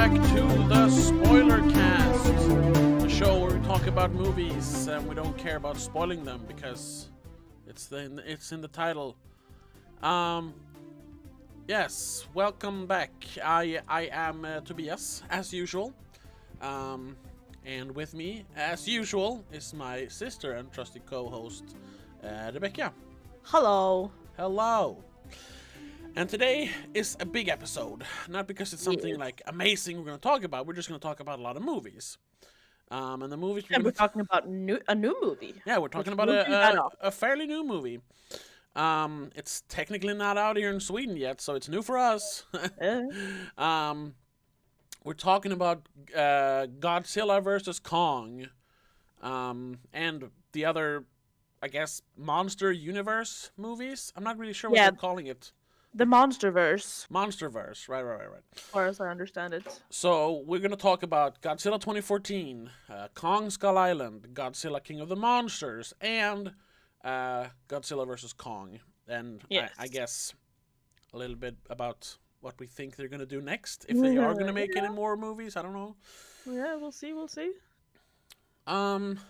back to the Spoilercast, the show where we talk about movies and we don't care about spoiling them because it's in the title. Yes, welcome back. I am Tobias, as usual. And with me, as usual, is my sister and trusty co-host, Rebecca. Hello. Hello. And today is a big episode. Not because it's something like amazing we're going to talk about. We're just going to talk about a lot of movies. And the movies we're talking about a new movie. Yeah, we're talking about a fairly new movie. It's technically not out here in Sweden yet, so it's new for us. We're talking about Godzilla versus Kong, and the other, I guess, Monster Universe movies. I'm not really sure what they're calling it. The Monsterverse. Monsterverse, right. As far as I understand it. So we're going to talk about Godzilla 2014, Kong Skull Island, Godzilla King of the Monsters, and Godzilla vs. Kong. And I guess a little bit about what we think they're going to do next. If they are going to make any more movies, I don't know. Yeah, we'll see. But I'm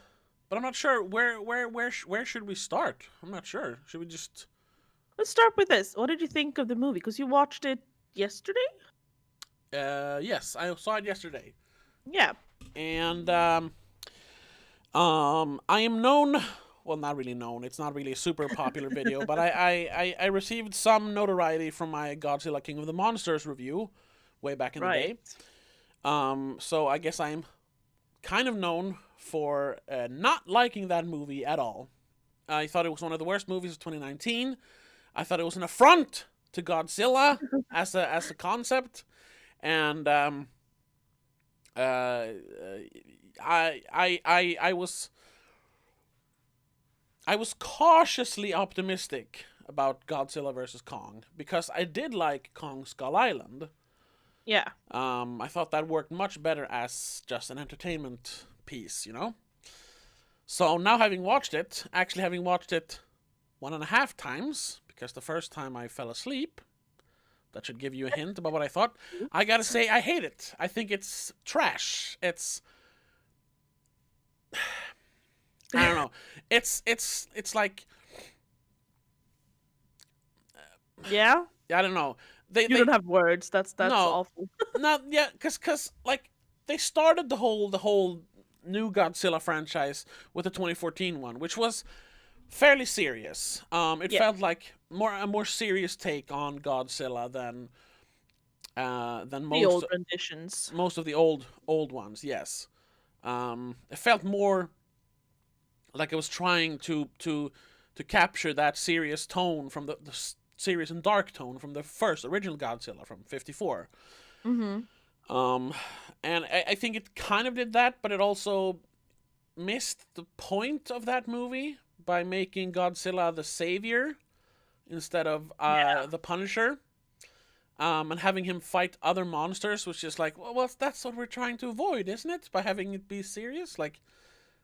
not sure. Where should we start? I'm not sure. Should we just... Let's start with this. What did you think of the movie? Because you watched it yesterday? Yes, I saw it yesterday. Yeah. And I am known, well, not really known. It's not really a super popular video, but I received some notoriety from my Godzilla King of the Monsters review way back in the day. So I guess I'm kind of known for not liking that movie at all. I thought it was one of the worst movies of 2019. I thought it was an affront to Godzilla as a concept, and I was cautiously optimistic about Godzilla vs. Kong because I did like Kong Skull Island. Yeah. I thought that worked much better as just an entertainment piece, you know. So now having watched it 1.5 times. Because the first time I fell asleep, that should give you a hint about what I thought. I gotta say, I hate it. I think it's trash. It's... I don't know. It's like... Yeah? I don't know. You don't have words. That's no, awful. because like they started the whole new Godzilla franchise with the 2014 one, which was fairly serious. It felt like a more serious take on Godzilla than most the old renditions. Most of the old ones, yes. It felt more like it was trying to capture that serious tone from the serious and dark tone from the first original Godzilla from '54. Mm-hmm. And I think it kind of did that, but it also missed the point of that movie by making Godzilla the savior instead of the Punisher, and having him fight other monsters, which is like, well, that's what we're trying to avoid, isn't it? By having it be serious, like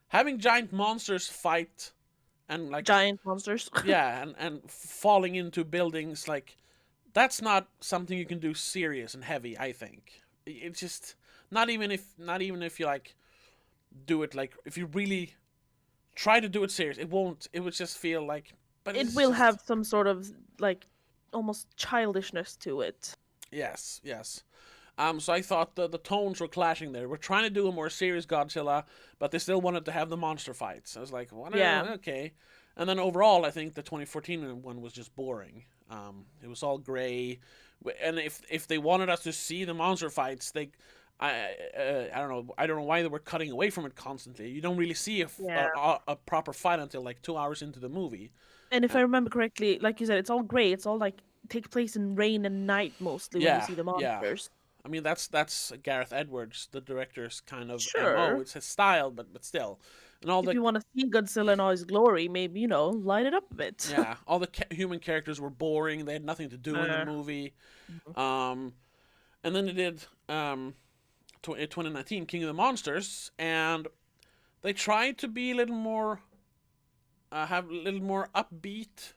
having giant monsters fight and like giant monsters, and falling into buildings, like that's not something you can do serious and heavy. I think it's just not even if you like do it like if you really try to do it serious, it won't. It would just feel like... But it will have some sort of, like, almost childishness to it. Yes. So I thought the tones were clashing there. We're trying to do a more serious Godzilla, but they still wanted to have the monster fights. I was like, well, okay. And then overall, I think the 2014 one was just boring. It was all gray. And if they wanted us to see the monster fights, I don't know. I don't know why they were cutting away from it constantly. You don't really see a proper fight until like 2 hours into the movie. And if I remember correctly, like you said, it's all gray. It's all like takes place in rain and night mostly when you see the monsters. I mean that's Gareth Edwards, the director's kind of MO. It's his style, but still. And if you want to see Godzilla in all his glory, maybe light it up a bit. Yeah, all the human characters were boring. They had nothing to do in the movie. And then they did 2019 King of the Monsters, and they tried to be a little more have a little more upbeat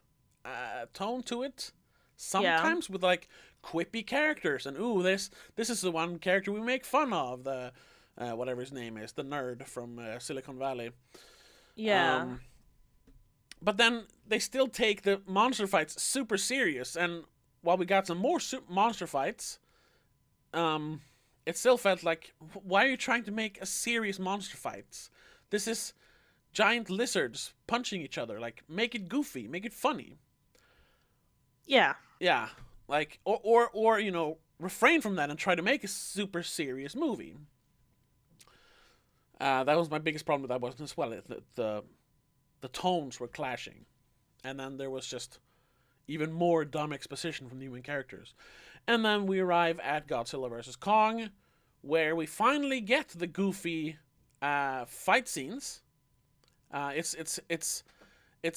tone to it sometimes, with like quippy characters, and this is the one character we make fun of, the whatever his name is, the nerd from Silicon Valley. Yeah. But then they still take the monster fights super serious, and while we got some more monster fights, it still felt like, why are you trying to make a serious monster fights? This is giant lizards punching each other. Like, make it goofy, make it funny. Yeah. Yeah, like, or you know, refrain from that and try to make a super serious movie. That was my biggest problem with that one as well. The tones were clashing, and then there was just even more dumb exposition from the human characters. And then we arrive at Godzilla vs. Kong, where we finally get the goofy fight scenes. It's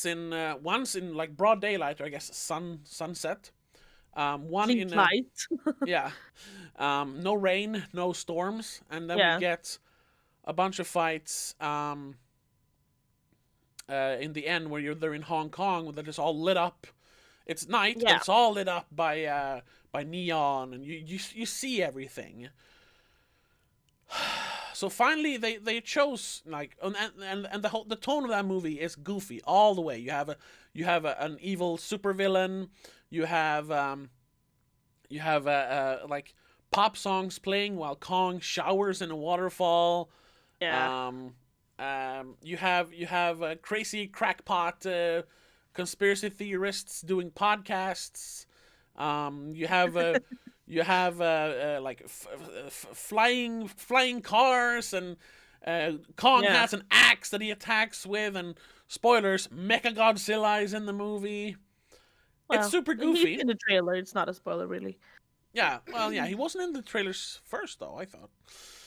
in once in like broad daylight, or I guess sunset. One in light. Yeah, no rain, no storms, and then we get a bunch of fights in the end where they're in Hong Kong, that is all lit up. It's night, but it's all lit up by neon, and you see everything. So finally, they chose, like, and the tone of that movie is goofy all the way. You have an evil supervillain. You have like pop songs playing while Kong showers in a waterfall. Yeah. You have a crazy crackpot conspiracy theorists doing podcasts. You have like flying cars, and Kong has an axe that he attacks with, and spoilers, Mechagodzilla is in the movie. Well, it's super goofy. He's in the trailer. It's not a spoiler, really. Yeah, well, yeah, he wasn't in the trailers first, though, I thought.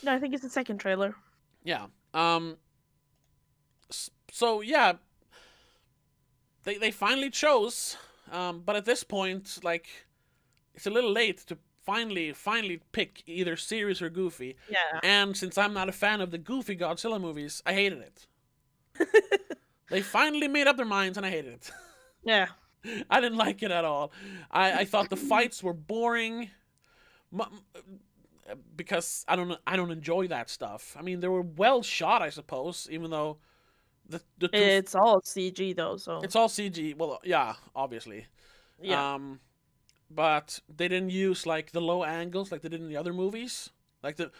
No, I think it's the second trailer. Yeah. So yeah, they finally chose, but at this point, like, it's a little late to finally pick either serious or goofy. Yeah. And since I'm not a fan of the goofy Godzilla movies, I hated it. They finally made up their minds, and I hated it. Yeah. I didn't like it at all. I thought the fights were boring. Because I don't enjoy that stuff. I mean, they were well shot, I suppose, even though it's all CG though, so it's all CG. Well, yeah, obviously. Yeah. But they didn't use like the low angles like they did in the other movies. Like the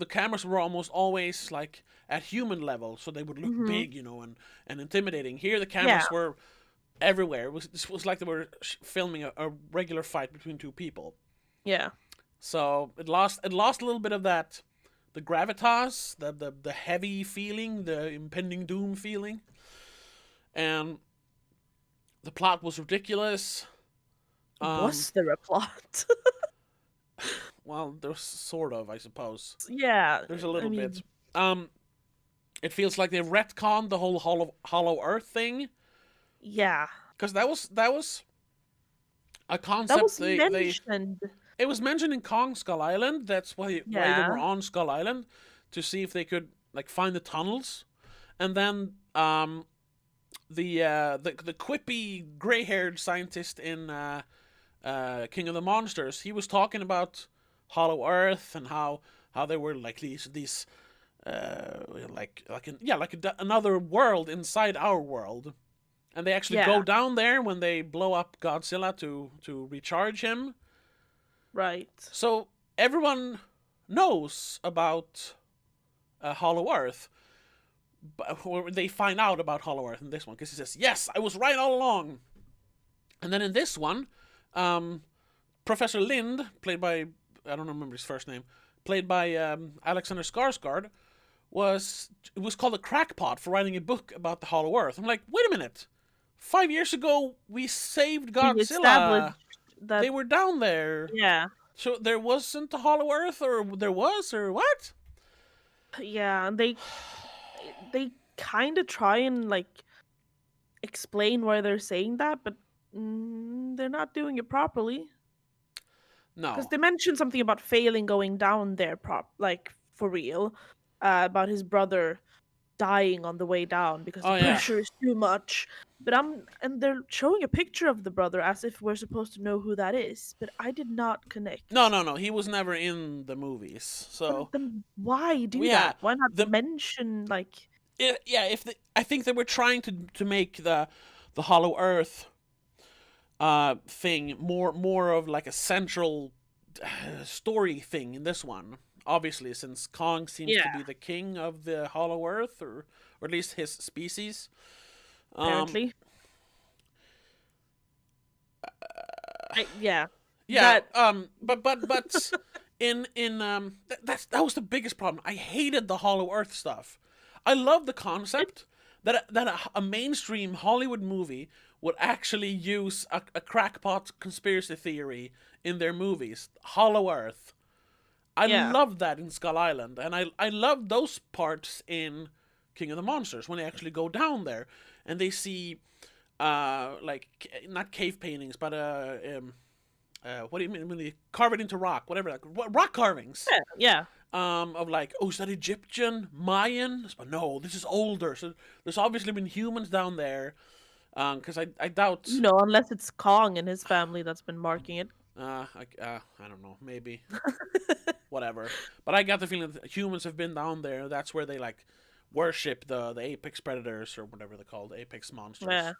cameras were almost always like at human level, so they would look big, you know, and intimidating. Here, the cameras were everywhere. It was like they were filming a regular fight between two people. Yeah. So it lost a little bit of that, the gravitas, the heavy feeling, the impending doom feeling, and the plot was ridiculous. Was there a plot? Well, there's sort of, I suppose. Yeah, there's a little bit. It feels like they retconned the whole Hollow Earth thing. Yeah, because that was a concept that was mentioned. It was mentioned in Kong Skull Island. That's why they were on Skull Island, to see if they could like find the tunnels, and then the quippy gray-haired scientist in King of the Monsters, he was talking about Hollow Earth and how there were like these another world inside our world, and they actually go down there when they blow up Godzilla to recharge him. Right. So everyone knows about Hollow Earth, but they find out about Hollow Earth in this one because he says, "Yes, I was right all along." And then in this one, Professor Lind, played by, I don't remember his first name, played by Alexander Skarsgård, it was called a crackpot for writing a book about the Hollow Earth. I'm like, wait a minute, 5 years ago we saved Godzilla. That they were down there. Yeah. So there wasn't a Hollow Earth, or there was, or what? Yeah, and they kind of try and like explain why they're saying that, but they're not doing it properly. No, because they mentioned something about failing going down there, like for real, about his brother dying on the way down because the pressure is too much. But and they're showing a picture of the brother as if we're supposed to know who that is. But I did not No, connect. no, no. He was never in the movies. So Then why do yeah, that? Why not the mention like? yeah. If I think they were trying to make the Hollow Earth thing more of like a central story thing in this one. Obviously, since Kong seems to Yeah, be the king of the Hollow Earth, or at least his species. Um, apparently. Yeah, yeah. that But that was the biggest problem. I hated the Hollow Earth stuff. I love the it, concept that a mainstream Hollywood movie would actually use a crackpot conspiracy theory in their movies. Hollow Earth. I yeah, love that in Skull Island, and I love those parts in King of the Monsters when they actually go down there and they see like not cave paintings, but what do you mean when they carve it into rock, whatever, like rock carvings. yeah. Of like, oh, is that Egyptian, Mayan? But no, this is older. So there's obviously been humans down there. Because I doubt. Unless it's Kong and his family that's been marking it. I don't know, maybe whatever. But I got the feeling that humans have been down there. That's where they like worship the apex predators or whatever they're called, apex monsters. Yeah,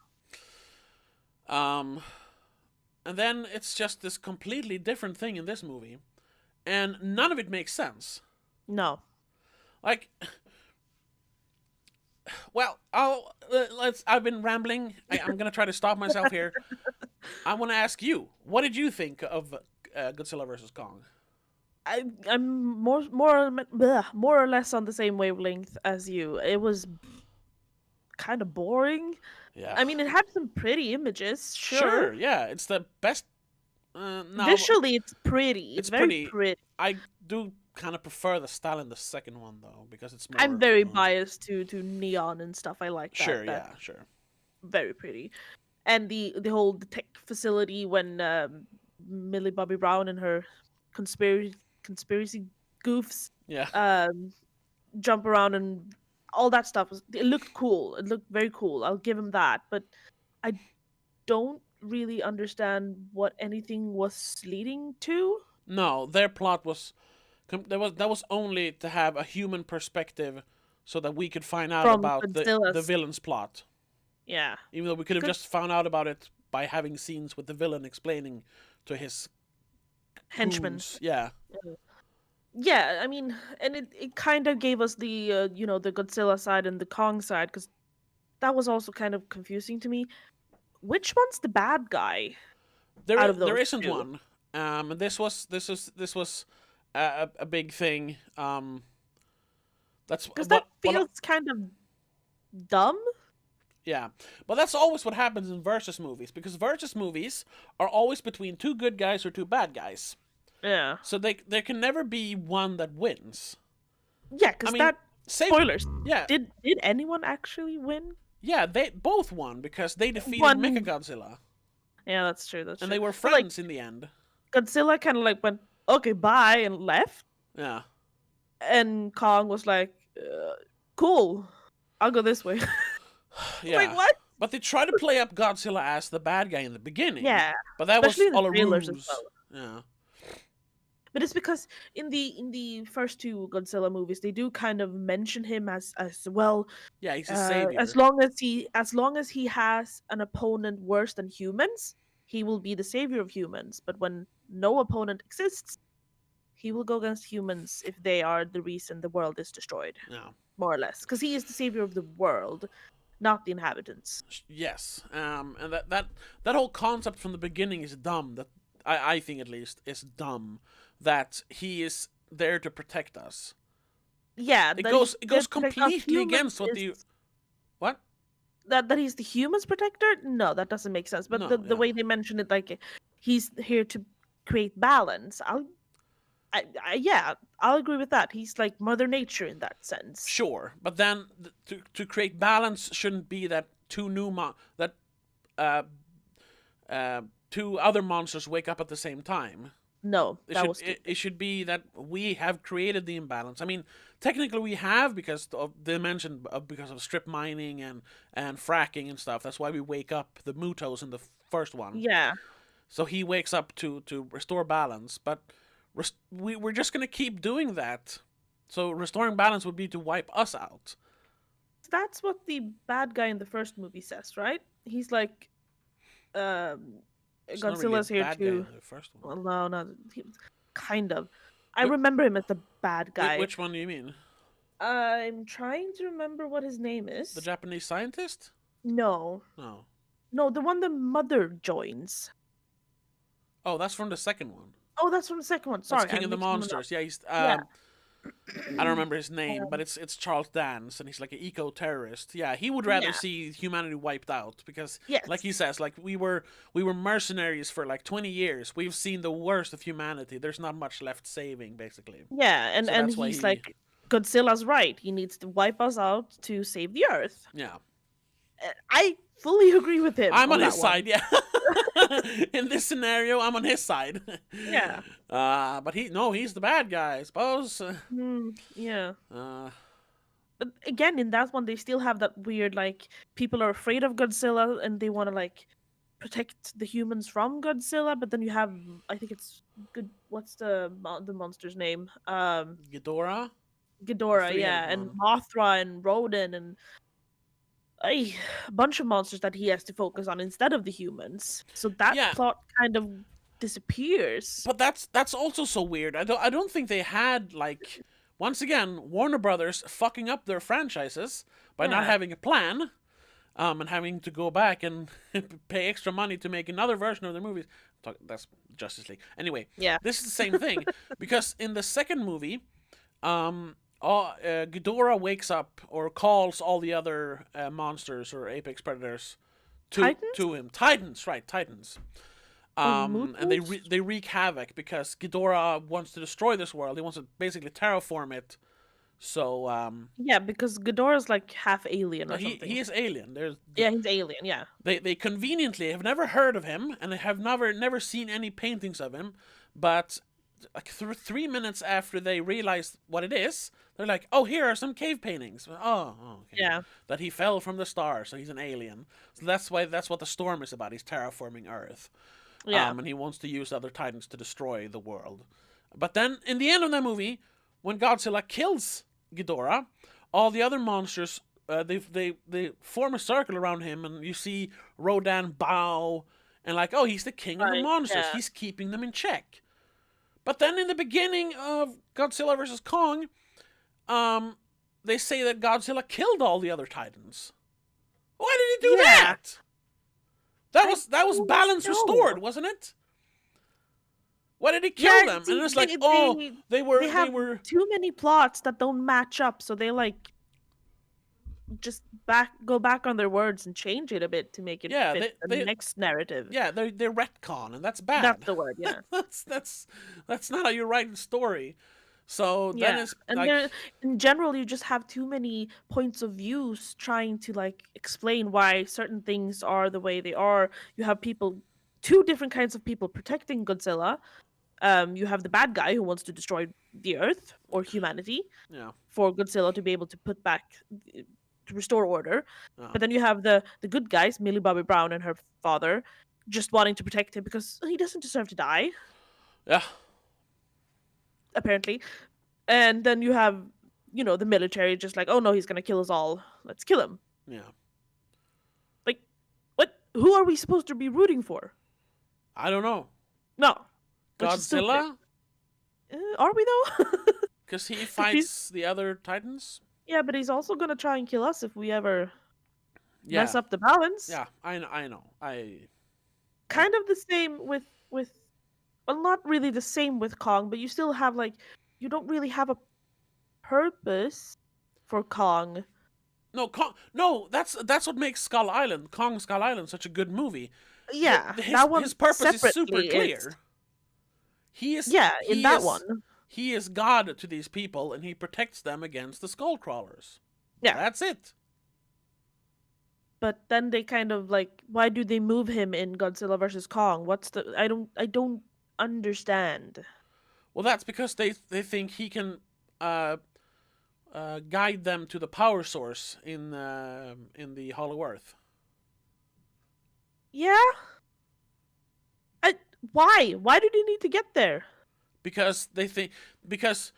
Um, and then it's just this completely different thing in this movie, and none of it makes sense. no. Like, well, let's. I've been rambling. I'm gonna try to stop myself here. I want to ask you, what did you think of Godzilla versus Kong? I'm more or less on the same wavelength as you. It was kind of boring. Yeah, I mean, it had some pretty images, sure. sure. Yeah, it's the best. No, Visually, it's pretty. It's it's very pretty. pretty. I do kind of prefer the style in the second one though, because it's I'm more. very biased to neon and stuff. I like that. Sure. That's Yeah. Sure. very pretty. And the whole tech facility when Millie Bobby Brown and her conspiracy goofs Yeah. um jump around and all that stuff it looked cool. It looked very cool. I'll give him that. But I don't really understand what anything was leading to No, their plot was that was only to have a human perspective, so that we could find out from about the Godzilla's. villain's plot. Yeah. Even though we could have Good just found out about it by having scenes with the villain explaining to his henchman. goons. Yeah. Yeah, I mean, and it kind of gave us the the Godzilla side and the Kong side because that was also kind of confusing to me. Which one's the bad guy out of There those isn't two? one. This was a big thing. That's Because that what feels kind of dumb. Yeah, but that's always what happens in versus movies, because versus movies are always between two good guys or two bad guys. Yeah. So there can never be one that wins. Yeah, I because mean, that same. spoilers. Yeah, Did anyone actually win? yeah. They both won because they defeated One. Mechagodzilla, Yeah, that's true. That's and true. they were But like friends in the end. Godzilla kind of like went okay, bye, and left, Yeah, and Kong was like, cool, I'll go this way. Like yeah. what? But they try to play up Godzilla as the bad guy in the beginning. Yeah, But that was especially in the all a trailers as ruse. well. Yeah. But it's because in the first two Godzilla movies, they do kind of mention him as well. Yeah, he's a As savior. long as he has an opponent worse than humans, he will be the savior of humans. But when no opponent exists, he will go against humans if they are the reason the world is destroyed, Yeah. more or less. Because he is the savior of the world, not the inhabitants. Yes. And that whole concept from the beginning is dumb. That I think, at least, is dumb. That he is there to protect us. Yeah, It that goes he's there to protect us completely humans against what the is what? that he's the humans protector. No, that doesn't make sense. But No, the yeah. way they mention it, like he's here to create balance. Yeah, I'll agree with that. He's like Mother Nature in that sense. Sure, but then to create balance shouldn't be that uh two other monsters wake up at the same time. No, It that should was stupid. it should be that we have created the imbalance. I mean, technically we have because they mentioned because of strip mining and fracking and stuff. That's why we wake up the Mutos in the first one. Yeah. So he wakes up to restore balance, but we're just gonna keep doing that. So restoring balance would be to wipe us out. That's what the bad guy in the first movie says, right? He's like, It's not really a Godzilla's here bad guy to. in the first one. Well, no, not kind of. I Wh- remember him as the bad guy. Which one do you mean? I'm trying to remember what his name is. The Japanese scientist? No, No. no, the one the mother joins. Oh, that's from the second one. Oh, that's from the second one. Sorry, That's King I'm of the mixing them up. Monsters. Yeah, he's Yeah. I don't remember his name, Um, but it's Charles Dance, and he's like an eco-terrorist. Yeah, he would rather Yeah. see humanity wiped out because, Yes. like he says, like we were mercenaries for like 20 years. We've seen the worst of humanity. There's not much left saving, basically. Yeah, and So and that's why he's he- like, Godzilla's right. He needs to wipe us out to save the Earth. Yeah, I fully agree with him. I'm on that his one. side. Yeah, in this scenario, I'm on his side. Yeah. But he's the bad guy, I suppose. Yeah. Uh, But again, in that one, they still have that weird, like, people are afraid of Godzilla and they want to, like, protect the humans from Godzilla. But then you have, I think it's good. What's the monster's name? Ghidorah. Ghidorah, three-headed yeah, and one. Mothra and Rodan and a bunch of monsters that he has to focus on instead of the humans. So that Yeah. plot kind of disappears. But that's also so weird. I don't think they had like once again Warner Brothers fucking up their franchises by not Yeah. having a plan, and having to go back and pay extra money to make another version of their movies. That's Justice League. Anyway, Yeah. this is the same thing because in the second movie, Ghidorah wakes up or calls all the other monsters or apex predators Titans? to him. Titans, right? Titans. And they Mutos? they wreak havoc because Ghidorah wants to destroy this world. He wants to basically terraform it. So Yeah, because Ghidorah's like half alien or he something. is alien. There's Yeah, he's alien. Yeah. they conveniently have never heard of him and they have never seen any paintings of him, but like 3 minutes after they realize what it is, they're like, "Oh, here are some cave paintings." Oh, okay. Yeah. That he fell from the stars, so he's an alien. So that's what the storm is about. He's terraforming Earth. Yeah. And he wants to use other titans to destroy the world. But then, in the end of that movie, when Godzilla kills Ghidorah, all the other monsters they form a circle around him, and you see Rodan bow and like, oh, he's the king of the Right, monsters. yeah. He's keeping them in check. But then in the beginning of Godzilla vs. Kong, they say that Godzilla killed all the other titans. Why did he do Yeah. that? That was don't balance know. restored, wasn't it? Why did he kill Yeah, them? see, And it's like, they- oh, they- they were they have too many plots that don't match up, so they like just go back on their words and change it a bit to make it Yeah, fit the they- next narrative. yeah, they're retcon, and that's bad. That's the word. Yeah. that's not how you write a story. So then Yeah, it's and like, there, in general, you just have too many points of views trying to like explain why certain things are the way they are. You have two different kinds of people protecting Godzilla. You have the bad guy who wants to destroy the Earth or humanity yeah, for Godzilla to be able to put back to restore order. yeah. But then you have the good guys, Millie Bobby Brown and her father, just wanting to protect him because he doesn't deserve to die, yeah, apparently. And then you have, the military just like, oh no, he's gonna kill us all. Let's kill him. yeah. Like, what? Who are we supposed to be rooting for? I don't know. No. Which is stupid. Godzilla, Are we though? because he fights the other titans. Yeah, but he's also gonna try and kill us if we ever Yeah, mess up the balance. yeah. I know. Kind of the same with well, not really the same with Kong, but you still have like you don't really have a purpose for Kong. No, Kong. No, that's what makes Kong Skull Island, such a good movie. Yeah, His, that one his purpose is super separately clear. is- He is Yeah, in he that is- one. He is God to these people, and he protects them against the skull crawlers. Yeah. That's it. But then they kind of like, why do they move him in Godzilla versus Kong? What's the? I don't understand. Well, that's because they think he can guide them to the power source in the Hollow Earth. Yeah. Why? Why do they need to get there? Because they think because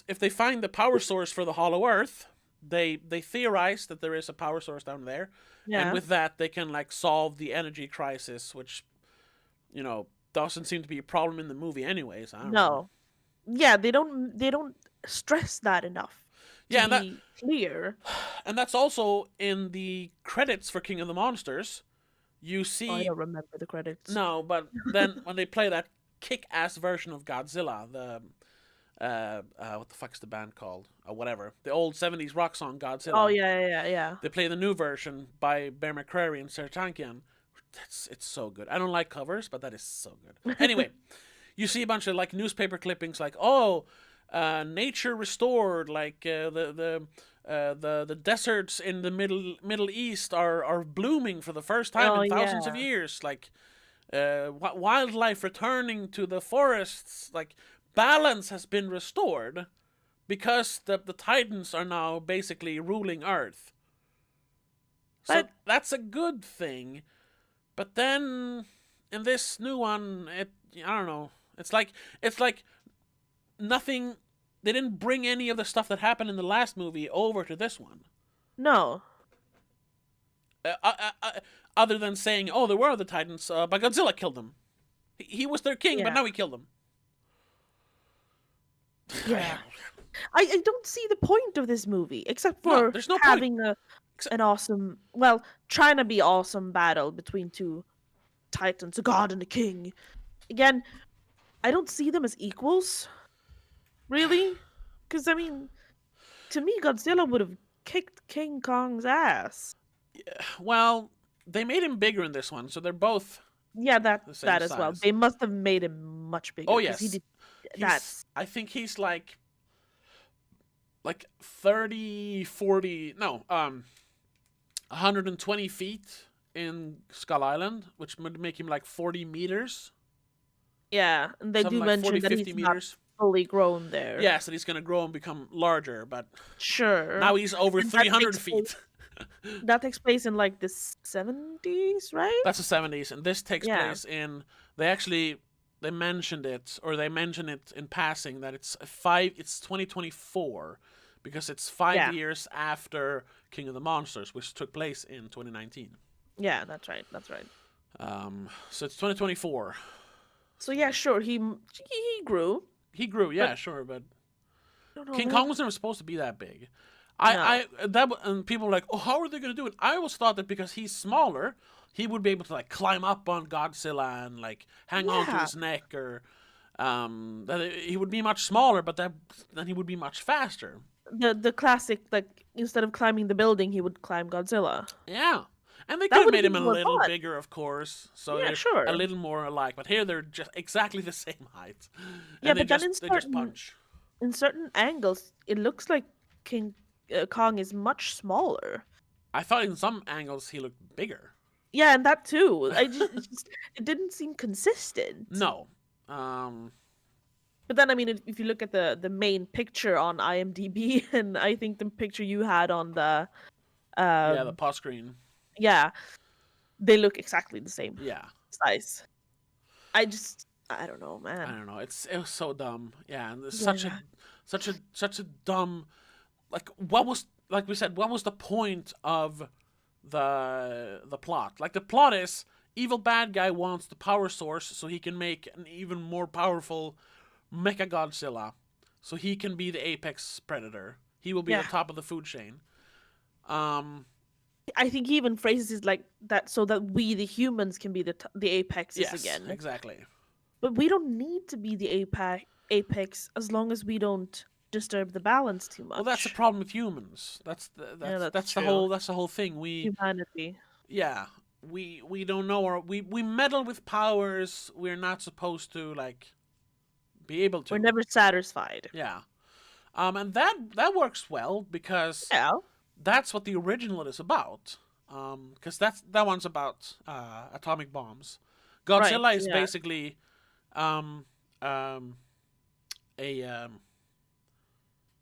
if they find the power source for the Hollow Earth, they theorize that there is a power source down there, and Yeah. with that they can like solve the energy crisis, which doesn't seem to be a problem in the movie anyways. I don't know. Yeah, they don't stress that enough to Yeah, be clear. and that's also in the credits for King of the Monsters. You Oh, I see, don't remember the credits. no, but then when they play that kick-ass version of Godzilla, the what the fuck's the band called? Whatever, the old '70s rock song Godzilla. Oh yeah. They play the new version by Bear McCreary and Sertankian. It's so good. I don't like covers, but that is so good. Anyway, you see a bunch of like newspaper clippings, like nature restored, like the deserts in the Middle East are blooming for the first time in thousands of years, like wildlife returning to the forests, like balance has been restored because the Titans are now basically ruling Earth. So that's a good thing. But then in this new one, I don't know. It's like nothing. They didn't bring any of the stuff that happened in the last movie over to this one. No. Other than saying, "Oh, there were the Titans, but Godzilla killed them. He was their king, but now he killed them." Yeah. I don't see the point of this movie except for there's no having an awesome, well, trying to be awesome battle between two titans, a god and a king. Again, I don't see them as equals. Really? Because, I mean, to me, Godzilla would have kicked King Kong's ass. Yeah, well, they made him bigger in this one, so they're both. Yeah, that as size. Well. They must have made him much bigger. Oh yes, he did. I think he's like 30, 40, no, 120 feet in Skull Island, which would make him like 40 meters. Yeah, and they do mention 40, that he's meters. Not fully grown there. Yes, that he's going to grow and become larger, but sure. Now he's over 300 feet. That takes place in like the 70s, right? That's the 70s, and this takes place in. They mentioned it, or they mention it in passing, that it's 2024, because it's 5 years after King of the Monsters, which took place in 2019. Yeah, that's right. So it's 2024. So yeah, sure, he grew. He grew, yeah, sure, but King Kong was never supposed to be that big. And people were like, "Oh, how are they going to do it?" I always thought that because he's smaller, he would be able to like climb up on Godzilla and like hang on to his neck, or that he would be much smaller, but then he would be much faster. The classic, like, instead of climbing the building, he would climb Godzilla. Yeah. And they could have made him a little bigger, of course, so they're a little more alike. But here they're just exactly the same height. Yeah, but then they just punch. In certain angles, it looks like King Kong is much smaller. I thought in some angles he looked bigger. Yeah, and that too. It didn't seem consistent. No. But then, I mean, if you look at the main picture on IMDb, and I think the picture you had on the the pause screen. Yeah, they look exactly the same. Yeah, size. I don't know, man. I don't know. It was so dumb. Yeah, and such a dumb. What was the point of the plot? Like, the plot is evil bad guy wants the power source so he can make an even more powerful Mechagodzilla, so he can be the apex predator. He will be at the top of the food chain. I think he even phrases it like that so that we, the humans, can be the apexes again. Yes, exactly. But we don't need to be the apex as long as we don't disturb the balance too much. Well, that's the problem with humans. That's the whole thing. Humanity. Yeah, we don't know, or we meddle with powers we're not supposed to be able to. We're never satisfied. Yeah, and that works well because that's what the original is about. Because that one's about atomic bombs. Godzilla is basically a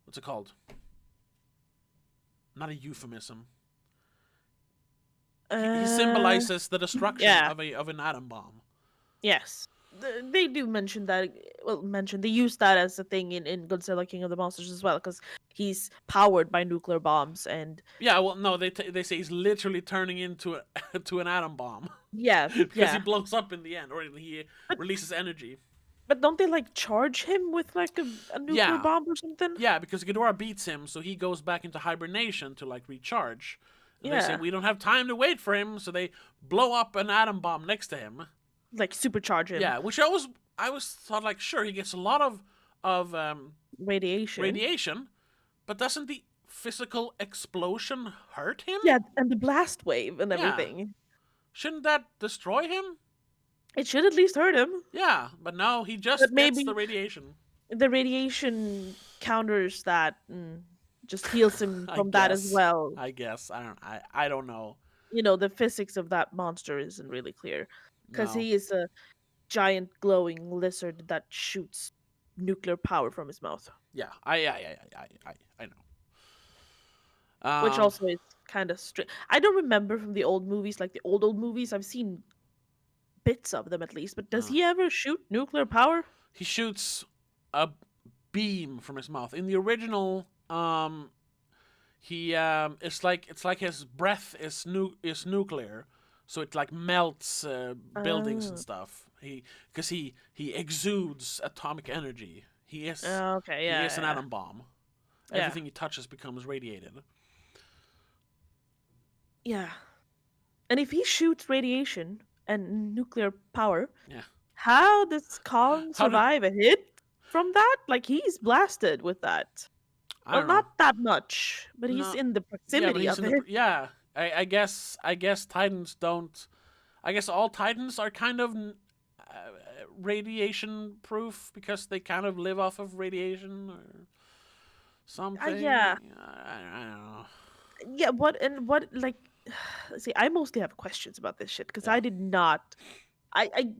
what's it called? not a euphemism. He Uh, symbolizes the destruction yeah. of an atom bomb. Yes. They do mention that. Well, they use that as a thing in Godzilla King of the Monsters as well, because he's powered by nuclear bombs, and Yeah, well, no, they say he's literally turning into to an atom bomb yeah, because he yeah. blows up in the end, or he But releases energy. but don't they like charge him with like a nuclear Yeah, bomb or something? yeah, because Ghidorah beats him, so he goes back into hibernation to like recharge. And they say Yeah, we don't have time to wait for him, so they blow up an atom bomb next to him. like supercharge him. Yeah, which I was thought like sure he gets a lot of Radiation. radiation, but doesn't the physical explosion hurt him? Yeah, and the blast wave and Yeah, everything. shouldn't that destroy him? It should at least hurt him. Yeah, but no, he But just gets the maybe radiation. the radiation counters that and just heals him I from that as guess. well. I don't know. The physics of that monster isn't really clear, because No. he is a giant glowing lizard that shoots nuclear power from his mouth, Yeah, I know. which also is kind of strange. I don't remember from the old movies, like the old movies. I've seen bits of them at least, but does Uh, he ever shoot nuclear power? he shoots a beam from his mouth. In the original, he it's like his breath is nuclear, so it like melts buildings and Oh, stuff. He exudes atomic energy. okay, He yeah, is an yeah, atom bomb. yeah, Everything he touches becomes radiated. yeah. And if he shoots radiation and nuclear power, Yeah. how does Kong How did survive a hit from that? Like he's blasted with that. I Well, don't know. not that much, but he's No. in the Yeah, but proximity he's of in the it. yeah. I guess Titans don't. I guess all Titans are kind of radiation proof because they kind of live off of radiation or something. Yeah, I don't know. yeah. What like? See, I mostly have questions about this shit because Yeah. I did not. I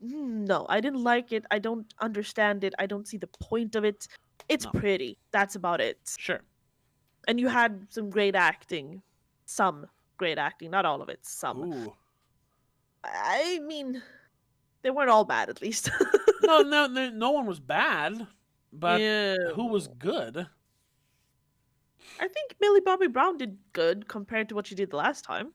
no, I didn't like it. I don't understand it. I don't see the point of it. It's No. pretty. That's about it. Sure. And you had some great acting, some great acting, not all of it. Some. Ooh. I mean, they weren't all bad, at least. No one was bad, but Yeah. who was good? I think Millie Bobby Brown did good compared to what she did the last time.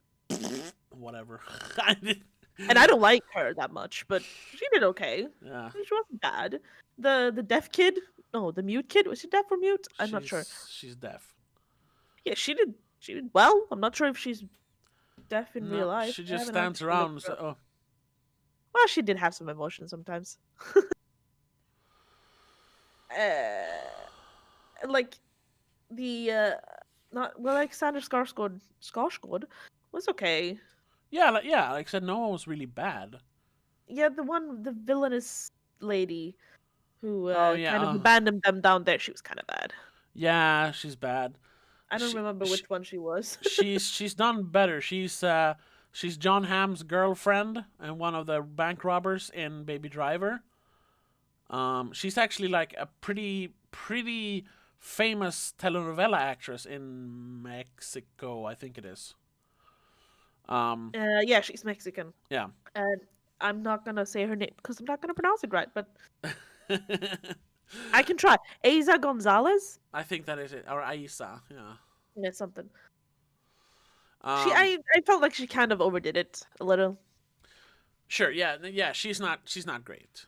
Whatever. I did. And I don't like her that much, but she did okay. Yeah. She wasn't bad. The deaf kid, no, the mute kid, was she deaf or mute? I'm not sure. She's deaf. Yeah, she did well. I'm not sure if she's deaf in real No, life. she I just haven't stands actually around looked and her says, up. "Oh, Well, she did have some emotion sometimes. Like the not well, Alexander Skarsgård was okay. yeah, like I said, no one was really bad." Yeah, the villainous lady who Oh kind of yeah, abandoned them down there. She was kind of bad. yeah, she's bad. I don't She, remember she which one she was. she's done better. She's John Hamm's girlfriend and one of the bank robbers in Baby Driver. She's actually like a pretty famous telenovela actress in Mexico, I think it is. Um, Yeah, she's Mexican, yeah. and I'm not gonna say her name because I'm not gonna pronounce it right, but I can try. Eiza Gonzalez. I think that is it, or Aisa. Yeah. Yeah, something. Um, I felt like she kind of overdid it a little. sure. Yeah. Yeah. She's not great.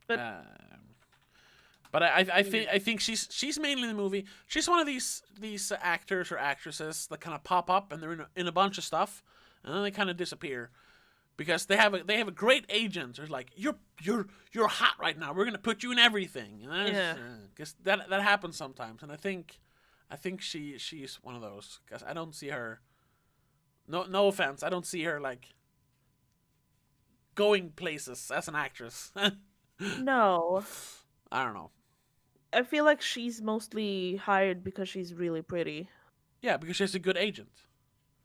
But Uh, but I think she's mainly in the movie. She's one of these actors or actresses that kind of pop up and they're in a bunch of stuff, and then they kind of disappear because they have a great agent who's like you're hot right now. We're gonna put you in everything. And yeah, because that happens sometimes, and I think she's one of those because I don't see her. No offense, I don't see her like going places as an actress. no. I don't know. I feel like she's mostly hired because she's really pretty. Yeah, because she's a good agent.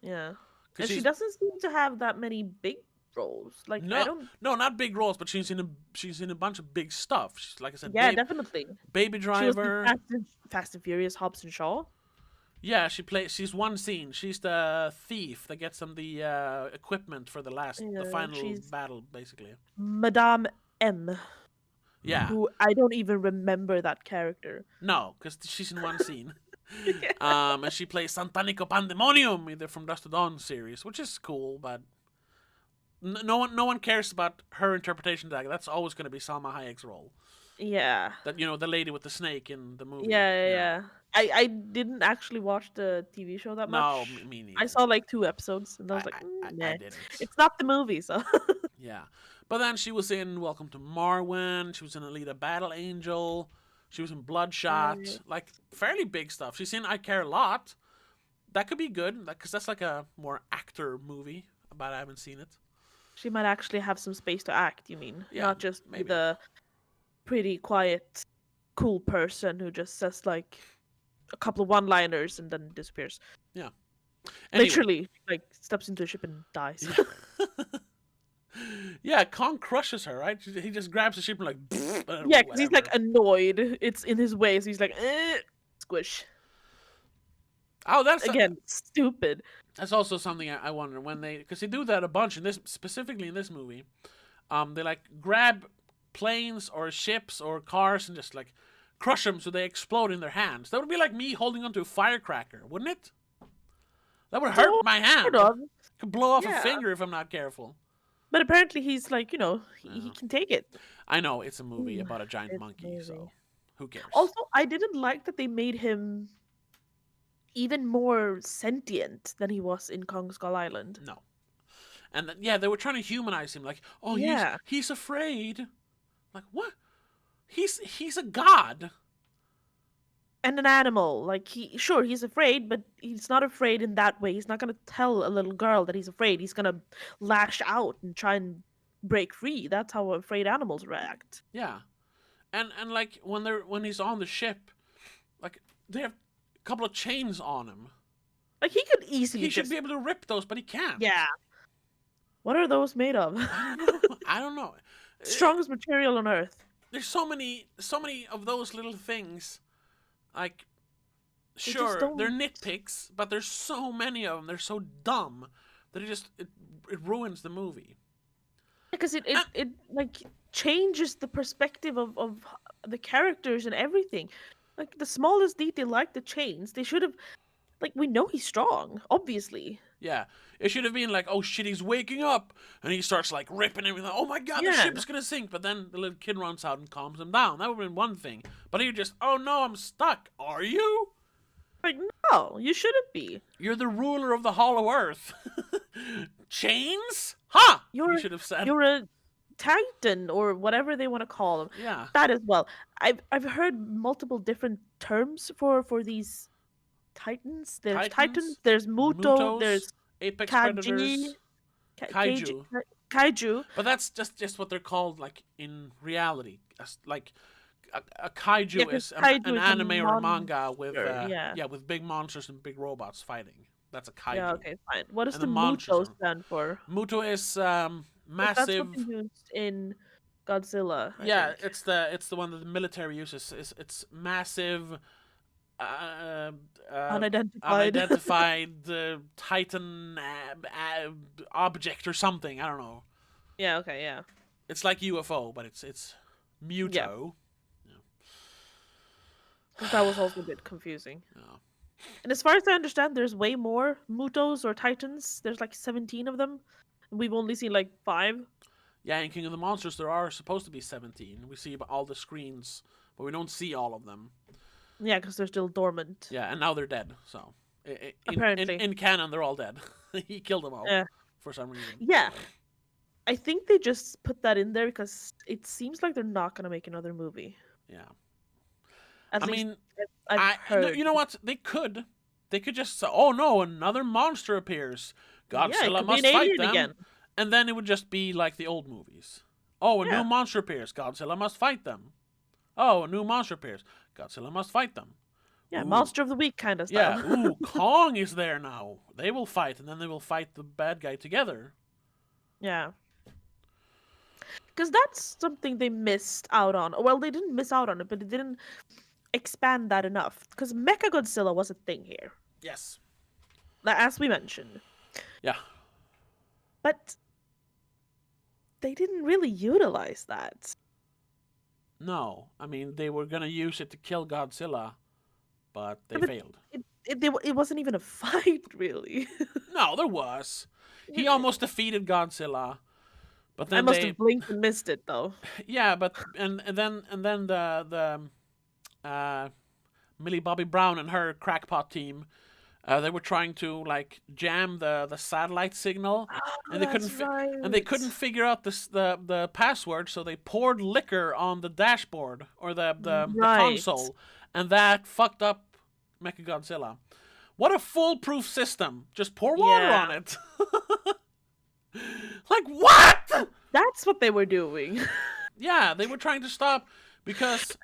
Yeah. Because And she she's doesn't seem to have that many big roles. Like I no, don't. no, not big roles, but she's in a bunch of big stuff. She's like I said, Yeah, definitely. Baby She was in Driver. Fast and Furious, Hobbs and Shaw. Yeah, she's one scene. She's the thief that gets them the equipment for the Yeah, final she's battle, basically. Madame M, Yeah, who I don't even remember that character. no, because she's in one scene. Yeah. And she plays Santanico Pandemonium, either from Dust to Dawn series, which is cool, but no one cares about her interpretation of that. That's always going to be Salma Hayek's role. Yeah. That the lady with the snake in the movie. Yeah, yeah, Yeah. yeah. I didn't actually watch the TV show that No, much. me I neither. saw like 2 episodes, and I I was like, I nah, didn't. it's not the movie. So Yeah, but then she was in Welcome to Marwen. She was in Alita Battle Angel. She was in Bloodshot. Right. Like fairly big stuff. She's in I Care a Lot. That could be good because that's like a more actor movie. But I haven't seen it. She might actually have some space to act. You mean, Yeah, not just be maybe. the pretty quiet, cool person who just says like a couple of one-liners and then disappears. Yeah. Anyway. Literally, like steps into a ship and dies. Yeah. Yeah, Kong crushes her, right? He just grabs the ship and like, Yeah, because he's like whatever. annoyed. It's in his way, so he's like, squish. Oh, that's Again, stupid. that's also something I wonder when because they do that a bunch in this specifically in this movie. They like grab planes or ships or cars and just like crush them so they explode in their hands. That would be like me holding onto a firecracker, wouldn't it? That would hurt my hand. Sort of. Could blow off a Yeah. finger if I'm not careful. But apparently he's like, he Yeah. can take it. I know it's a movie Mm, about a giant it's monkey, movie. so who cares? Also, I didn't like that they made him even more sentient than he was in Kong Skull Island. No. And yeah, they were trying to humanize him, like, oh, Yeah. he's afraid. Like what? He's a god. And an animal. Like he's afraid, but he's not afraid in that way. He's not gonna tell a little girl that he's afraid. He's gonna lash out and try and break free. That's how afraid animals react. Yeah, and like when he's on the ship, like they have a couple of chains on him. Like he could easily He should just be able to rip those, but he can't. Yeah. What are those made of? I don't know. I don't know. Strongest material on earth. There's so many of those little things. Like, They just sure, don't- they're nitpicks, but there's so many of them. They're so dumb that it ruins the movie. Because it like changes the perspective of the characters and everything. Like the smallest detail, like the chains, they should have. Like we know he's strong, obviously. Yeah, it should have been like, oh shit, he's waking up, and he starts like ripping everything. Oh my god, the Yeah. ship's gonna sink. But then the little kid runs out and calms him down. That would have been one thing. But he just, oh no, I'm stuck. Are you? Like no, you shouldn't be. You're the ruler of the Hollow Earth. Chains? Ha! You should have said. You're a titan or whatever they want to call him. Yeah. That as well. I've heard multiple different terms for these titans. There's titans. There's Muto. Mutos, There's apex Kaji. predators, Kaiju. Kaiju. But that's just what they're called, like in reality. Like a kaiju Yeah, 'cause is kaiju an is a anime or a manga with monster, with big monsters and big robots fighting. That's a kaiju. Yeah, okay, fine. What does And the the monsters Muto are- stand for? Muto is That's massive. what's used in Godzilla. I Yeah, think. it's the one that the military uses. It's massive. Unidentified. Unidentified Titan object or something. I don't know. Yeah. Okay. Yeah. It's like UFO, but it's Muto. That was also a bit confusing. Yeah. And as far as I understand, there's way more Mutos or Titans. There's like 17 of them. We've only seen like 5. Yeah, in King of the Monsters, there are supposed to be 17. We see all the screens, but we don't see all of them. Yeah, because they're still dormant. Yeah, and now they're dead. So, Apparently. in canon, they're all dead. He killed them all Yeah. for some reason. Yeah. I think they just put that in there because it seems like they're not going to make another movie. Yeah. At I least mean, I've heard. you know what? They could just say, oh no, another monster appears. Yeah, it Godzilla could be must an fight alien them. again. And then it would just be like the old movies. Oh, a Yeah. new monster appears. Godzilla must fight them. Oh, a new monster appears. Godzilla must fight them. Yeah, Ooh. Monster of the Week kind of Yeah, stuff. ooh, Kong is there now. They will fight, and then they will fight the bad guy together. Yeah. Because that's something they missed out on. Well, they didn't miss out on it, but it didn't expand that enough. Because Mechagodzilla was a thing here. Yes. as we mentioned. Yeah. But they didn't really utilize that. No, I mean they were gonna use it to kill Godzilla, but they But failed. it wasn't even a fight, really. No, there was. He almost defeated Godzilla, but I then must they, have blinked and missed it, though. yeah, but and then Millie Bobby Brown and her crackpot team, they were trying to like jam the satellite signal, Oh, and they couldn't that's right. and they couldn't figure out the password, so they poured liquor on the dashboard or the Right. console, and that fucked up Mechagodzilla. What a foolproof system! Just pour water Yeah. on it. Like what? That's what they were doing. Yeah, they were trying to stop because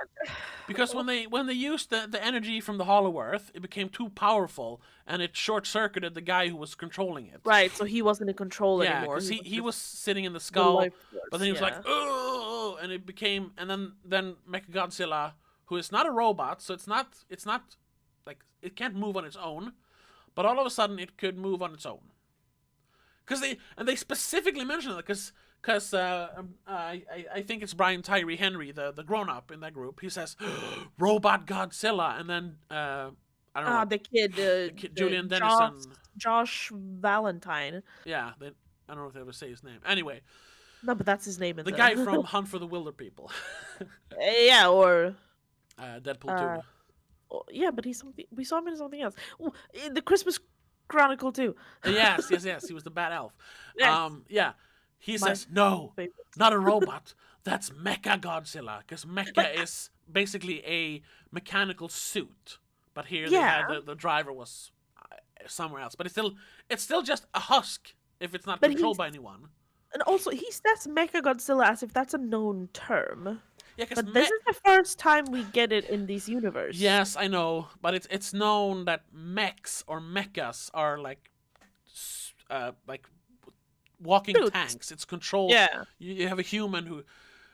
when they used the energy from the Hollow Earth, it became too powerful and it short circuited the guy who was controlling it. Right, so he wasn't in control Yeah, anymore. because he was sitting in the the skull, life force, but then he was like, yeah. oh, and it became, and then Mechagodzilla, who is not a robot, so it's not like it can't move on its own, but all of a sudden it could move on its own. Because they specifically mentioned it because I think it's Brian Tyree Henry, the grown up in that group. He says, "Robot Godzilla," and then I don't know. The kid, Julian Dennison. Josh Valentine. Yeah, I don't know if they ever say his name. Anyway, No, but that's his name in the guy from Hunt for the Wilder People. yeah, or Deadpool 2. yeah, but he's something. We saw him in something else. Ooh, in the Christmas Chronicle too. Yes. He was the bad elf. Yes. Yeah. He My says, no, favorite. not a robot. That's Mechagodzilla. Because Mecha is basically a mechanical suit. But here they had the driver was somewhere else. But it's still just a husk if it's not controlled by anyone. And also, he says Mechagodzilla as if that's a known term. Yeah, but this is the first time we get it in this universe. Yes, I know, but it's known that mechs or mechas are like walking Suits. tanks. It's controlled. Yeah. You have a human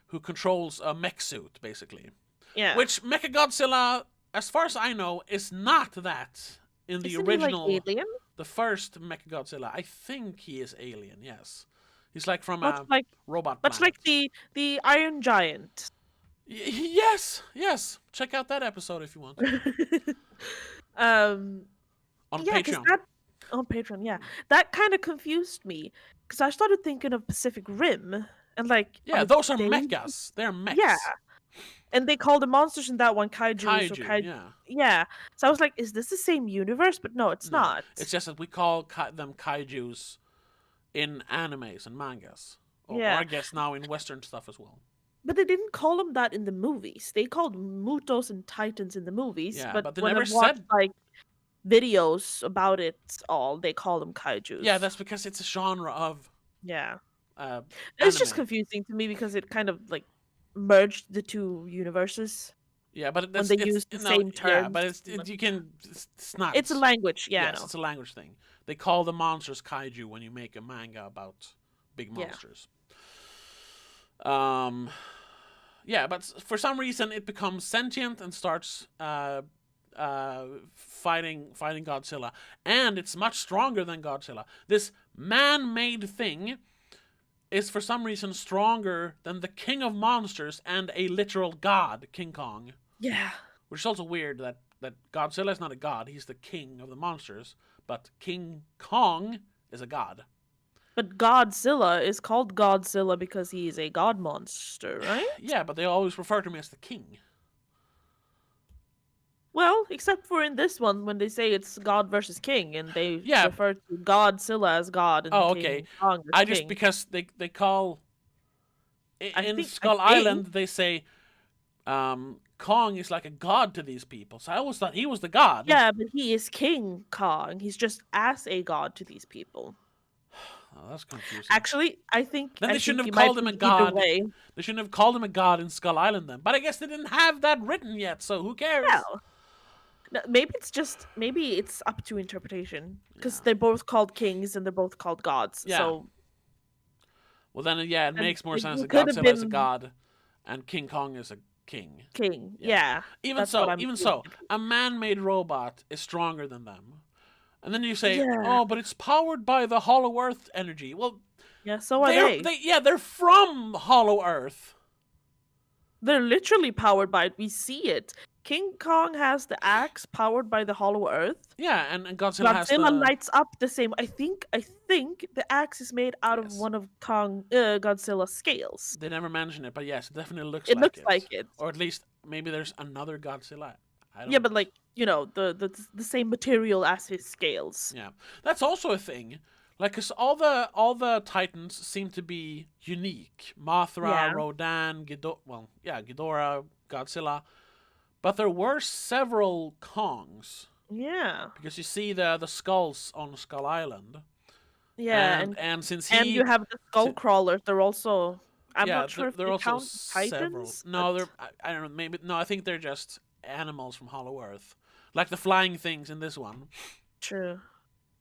who controls a mech suit, basically. Yeah. Which Mechagodzilla, as far as I know, is not that in the Isn't original. he like alien? The first Mechagodzilla, I think he is alien. Yes, he's like from Much a like robot. Much planet. like the Iron Giant. Yes. Check out that episode if you want. On Patreon. On Patreon, yeah. That kind of confused me because I started thinking of Pacific Rim and like. Yeah, those are mechas. They're mechs. Yeah. And they call the monsters in that one kaiju. Kaiju. Yeah. So I was like, is this the same universe? But no, it's not. It's just that we call them kaijus in animes and mangas. Or I guess now in Western stuff as well. But they didn't call them that in the movies. They called Mutos and Titans in the movies. Yeah, but they when never I watched, said like videos about it all, they call them kaijus. Yeah, that's because it's a genre of. Yeah. Anime. It's just confusing to me because it kind of like merged the two universes. Yeah, but when they use the same terms. Yeah, but it's not. It's a language. Yeah, yes, it's a language thing. They call the monsters kaiju when you make a manga about big monsters. Yeah, but for some reason it becomes sentient and starts fighting Godzilla, and it's much stronger than Godzilla. This man-made thing is for some reason stronger than the king of monsters and a literal god, King Kong. Yeah. Which is also weird that Godzilla is not a god; he's the king of the monsters, but King Kong is a god. But Godzilla is called Godzilla because he is a god monster, right? Yeah, but they always refer to me as the king. Well, except for in this one when they say it's God versus King and they refer to Godzilla as God and King Kong as King. Just because they call in Skull Island they say Kong is like a god to these people. So I always thought he was the god. Yeah, but he is King Kong. He's just as a god to these people. Oh, that's confusing. Actually, I think then they shouldn't have called him a god. They shouldn't have called him a god in Skull Island then. But I guess they didn't have that written yet, so who cares? No, maybe it's up to interpretation because they're both called kings and they're both called gods. Yeah. So. Well, then it makes more sense that Godzilla is a god and King Kong is a king. King, yeah. Even so, a man-made robot is stronger than them. And then you say, Yeah. oh, but it's powered by the Hollow Earth energy. Well, Yeah, so are they. they're from Hollow Earth. They're literally powered by it. We see it. King Kong has the axe powered by the Hollow Earth. Yeah, and Godzilla has Godzilla the... lights up the same. I think the axe is made out of Yes. one of Godzilla's scales. They never mention it, but yes, it definitely looks It like looks it. like it. Or at least maybe there's another Godzilla. I don't... Yeah, but like, the same material as his scales. Yeah, that's also a thing. Like, cause all the Titans seem to be unique. Mothra, Yeah. Rodan, Ghidorah, Godzilla. But there were several Kongs, Yeah. because you see the skulls on Skull Island. Yeah, and since and he... you have the skull crawlers. They're also I'm yeah, not sure if they're they also count several. Titans. No, but- they're... I don't know. Maybe no. I think they're just animals from Hollow Earth, like the flying things in this one, True.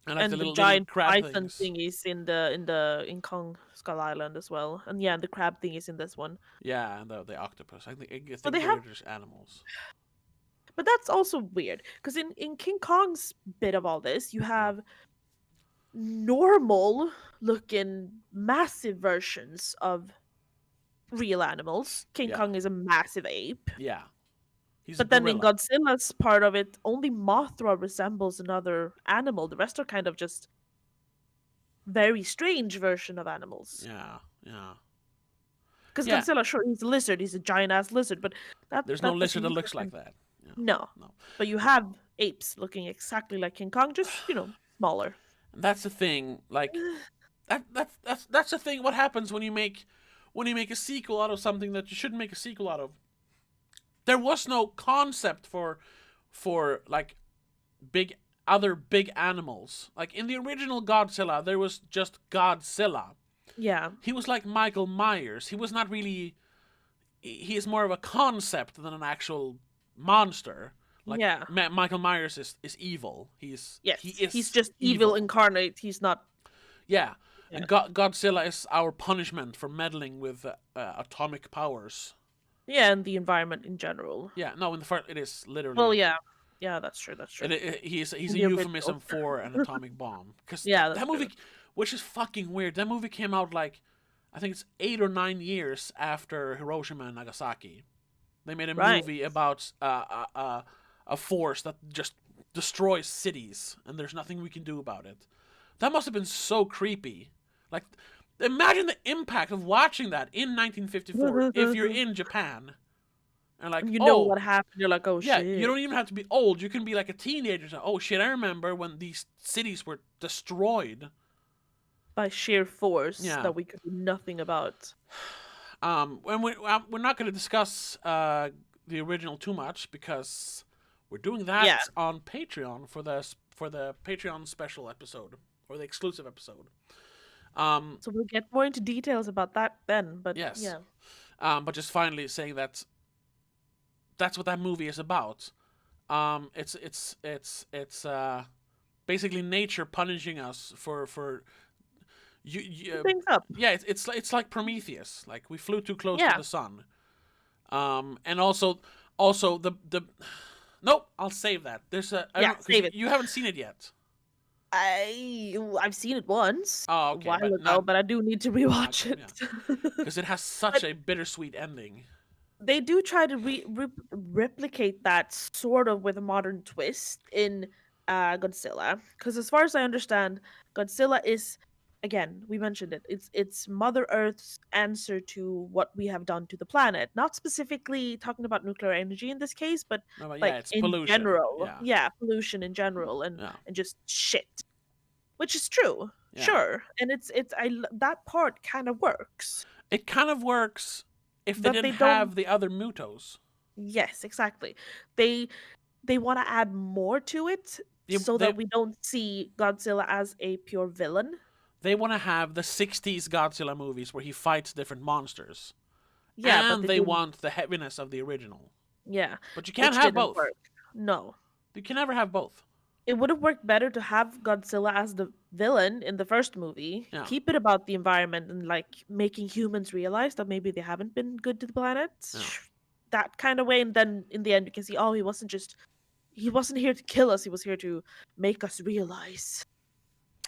and like And the the little giant crab python things. thingies in Kong Skull Island as well. And yeah, the crab thing is in this one. Yeah, and the octopus. I think they they're have- just animals. But that's also weird because in King Kong's bit of all this, you have normal looking massive versions of real animals. King Yeah. Kong is a massive ape. Yeah, he's But a then in gorilla. Godzilla's part of it, only Mothra resembles another animal. The rest are kind of just very strange version of animals. Yeah. Because Yeah. Godzilla, sure, he's a lizard. He's a giant ass lizard, but There's no that lizard that doesn't looks look like that. Yeah. No. No. But you have apes looking exactly like King Kong, just smaller. And that's the thing. Like, that's the thing. What happens when you make a sequel out of something that you shouldn't make a sequel out of? There was no concept for like other big animals. Like in the original Godzilla, there was just Godzilla. Yeah. He was like Michael Myers. He was not really... He is more of a concept than an actual monster. Like, Yeah. Michael Myers is evil. He's just evil incarnate. He's not. Yeah. Yeah. And Godzilla is our punishment for meddling with atomic powers. Yeah, and the environment in general. Yeah, no, in the first, it is literally... Well, yeah. Yeah, that's true. That's true. He's a The euphemism original. for an atomic bomb. Because Yeah, that that's movie, true. which is fucking weird, that movie came out like, I think it's 8 or 9 years after Hiroshima and Nagasaki. They made a Right. movie about a force that just destroys cities, and there's nothing we can do about it. That must have been so creepy. Like, imagine the impact of watching that in 1954 if you're in Japan. And like, You know what happened. You're like, oh yeah, shit. you don't even have to be old. You can be like a teenager. So, oh shit, I remember when these cities were destroyed. By sheer force Yeah. that we could do nothing about. And we're not going to discuss the original too much because we're doing that Yeah. on Patreon for the Patreon special episode or the exclusive episode. So we'll get more into details about that then. But Yes. yeah. But just finally saying that that's what that movie is about. It's basically nature punishing us for you Things up. yeah, it's like Prometheus. Like, we flew too close to Yeah. the sun. And also the nope, I'll save that. There's a... Yeah, save it. You haven't seen it yet. I've seen it once Oh, okay. a while but ago, not but I do need to rewatch Okay, it. because it has such a bittersweet ending. They do try to replicate that sort of with a modern twist in Godzilla, because as far as I understand, Godzilla is, again, we mentioned it. It's Mother Earth's answer to what we have done to the planet. Not specifically talking about nuclear energy in this case, but No, but like yeah, it's in pollution. general, Yeah. pollution in general, and Yeah. and just shit, which is true, Yeah. sure, and that part kind of works. It kind of works if they But they didn't don't- have the other Mutos. Yes, exactly. They want to add more to it Yeah, so they- that we don't see Godzilla as a pure villain. They want to have the 60s Godzilla movies where he fights different monsters. Yeah, and but they didn't- want the heaviness of the original. Yeah, But you can't which have didn't both. work. No, You can never have both. it would have worked better to have Godzilla as the villain in the first movie. Yeah. Keep it about the environment and like making humans realize that maybe they haven't been good to the planet. Yeah. That kind of way, and then in the end, you can see, oh, he wasn't just he wasn't here to kill us. He was here to make us realize.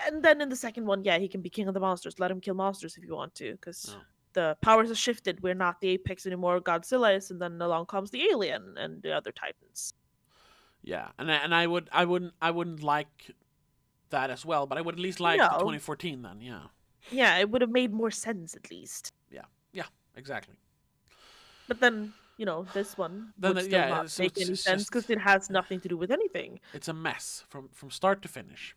And then in the second one, yeah, he can be king of the monsters. Let him kill monsters if you want to, because No. the powers have shifted. We're not the apex anymore. Godzilla is, and then along comes the alien and the other titans. Yeah, and I wouldn't like that as well, but I would at least like the No. 2014 then. Yeah. Yeah, it would have made more sense at least. Yeah, exactly. But then, this one Then would still not so make any sense because it has nothing to do with anything. it's a mess from start to finish.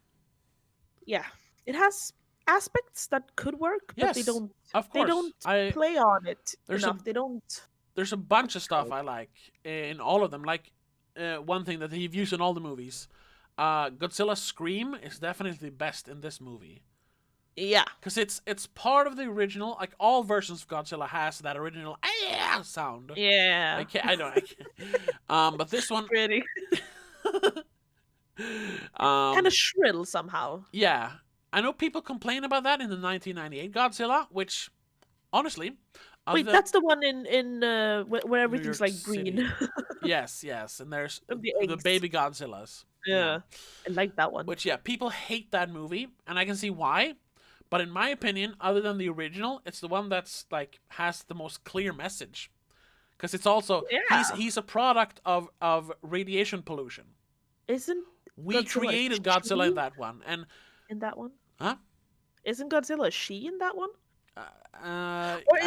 Yeah, it has aspects that could work, but they Yes, don't. of They course. don't play on it There's enough. They don't. There's a bunch of stuff I like in all of them. Like one thing that he's used in all the movies, Godzilla's scream is definitely best in this movie. Yeah, Because it's part of the original. Like all versions of Godzilla has that original sound. yeah. I don't. But this one, Pretty kind of shrill somehow. yeah, I know people complain about that in the 1998 Godzilla, which honestly, Wait, that's the one in where everything's York like green. yes, and there's The the eggs. baby Godzillas. Yeah, I like that one. Which people hate that movie, and I can see why. But in my opinion, other than the original, it's the one that's like has the most clear message, because it's also he's a product of radiation pollution. Isn't We Godzilla created Godzilla in that one, and in that one? huh? Isn't Godzilla a she in that one?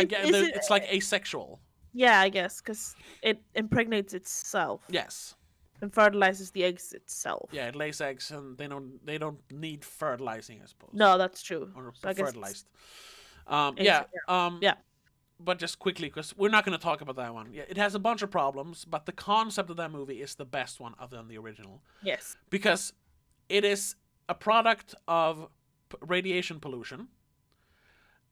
It's like asexual. Yeah, I guess because it impregnates itself. Yes. And fertilizes the eggs itself. Yeah, it lays eggs, and they don't need fertilizing, I suppose. No, that's true. Or so fertilized. Yeah. But just quickly, because we're not going to talk about that one. Yeah, it has a bunch of problems, but the concept of that movie is the best one other than the original. Yes. Because it is a product of radiation pollution,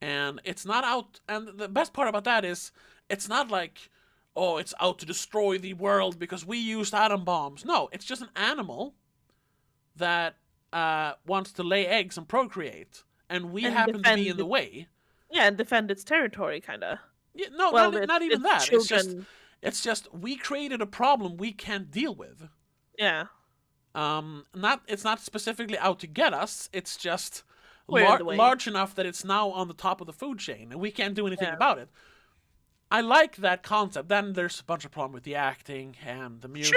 and it's not out. And the best part about that is, it's not like, oh, it's out to destroy the world because we used atom bombs. No, it's just an animal that wants to lay eggs and procreate, and we happen to be in the way. Yeah, and defend its territory, kind of. Yeah, no, not even that. Children. It's just we created a problem we can't deal with. Yeah. It's not specifically out to get us. It's just large enough that it's now on the top of the food chain, and we can't do anything about it. I like that concept. Then there's a bunch of problems with the acting and the music,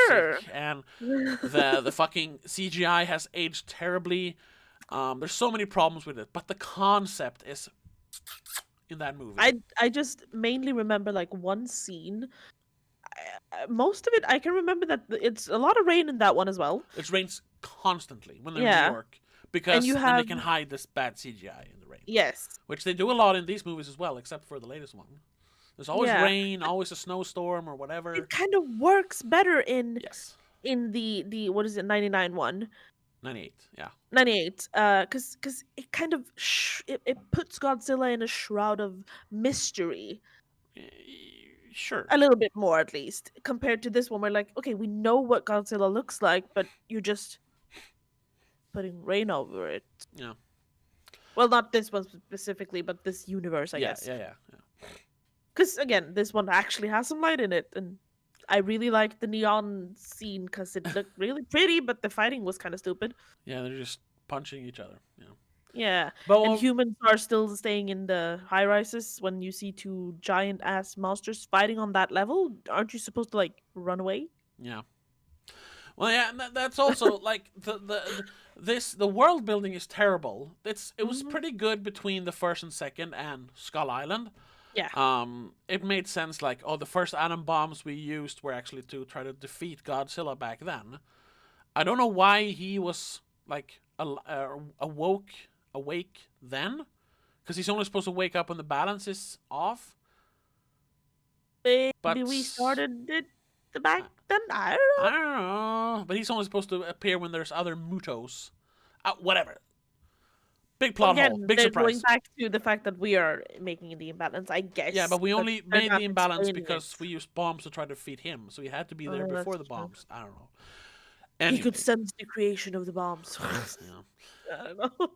and the fucking CGI has aged terribly. There's so many problems with it, but the concept is in that movie. I just mainly remember like one scene. Most of it, I can remember that it's a lot of rain in that one as well. It rains constantly when they're in New York, because then they can hide this bad CGI in the rain. Yes, which they do a lot in these movies as well, except for the latest one. There's always rain, always a snowstorm or whatever. It kind of works better in the what is it, 99 one? 98, yeah. 98, because it kind of it puts Godzilla in a shroud of mystery. Sure. A little bit more, at least, compared to this one. We're like, okay, we know what Godzilla looks like, but you're just putting rain over it. Yeah. Well, not this one specifically, but this universe, I guess. Yeah. Because, again, this one actually has some light in it, and I really liked the neon scene because it looked really pretty, but the fighting was kind of stupid. Yeah, they're just punching each other. Yeah. And humans are still staying in the high-rises. When you see two giant-ass monsters fighting on that level, aren't you supposed to, like, run away? Yeah. Well, yeah, and that's also, like, the world building is terrible. It was pretty good between the first and second and Skull Island. Yeah. It made sense, like, the first atom bombs we used were actually to try to defeat Godzilla back then. I don't know why he was, like, awake then, because he's only supposed to wake up when the balance is off. Maybe we started it back then? I don't know. But he's only supposed to appear when there's other mutos. Whatever. Big plot hole. Big surprise. Going back to the fact that we are making the imbalance, I guess. Yeah, but we only made the imbalance because we used bombs to try to defeat him. So he had to be there before the bombs. I don't know. Anyway. He could sense the creation of the bombs. Yeah. I don't know.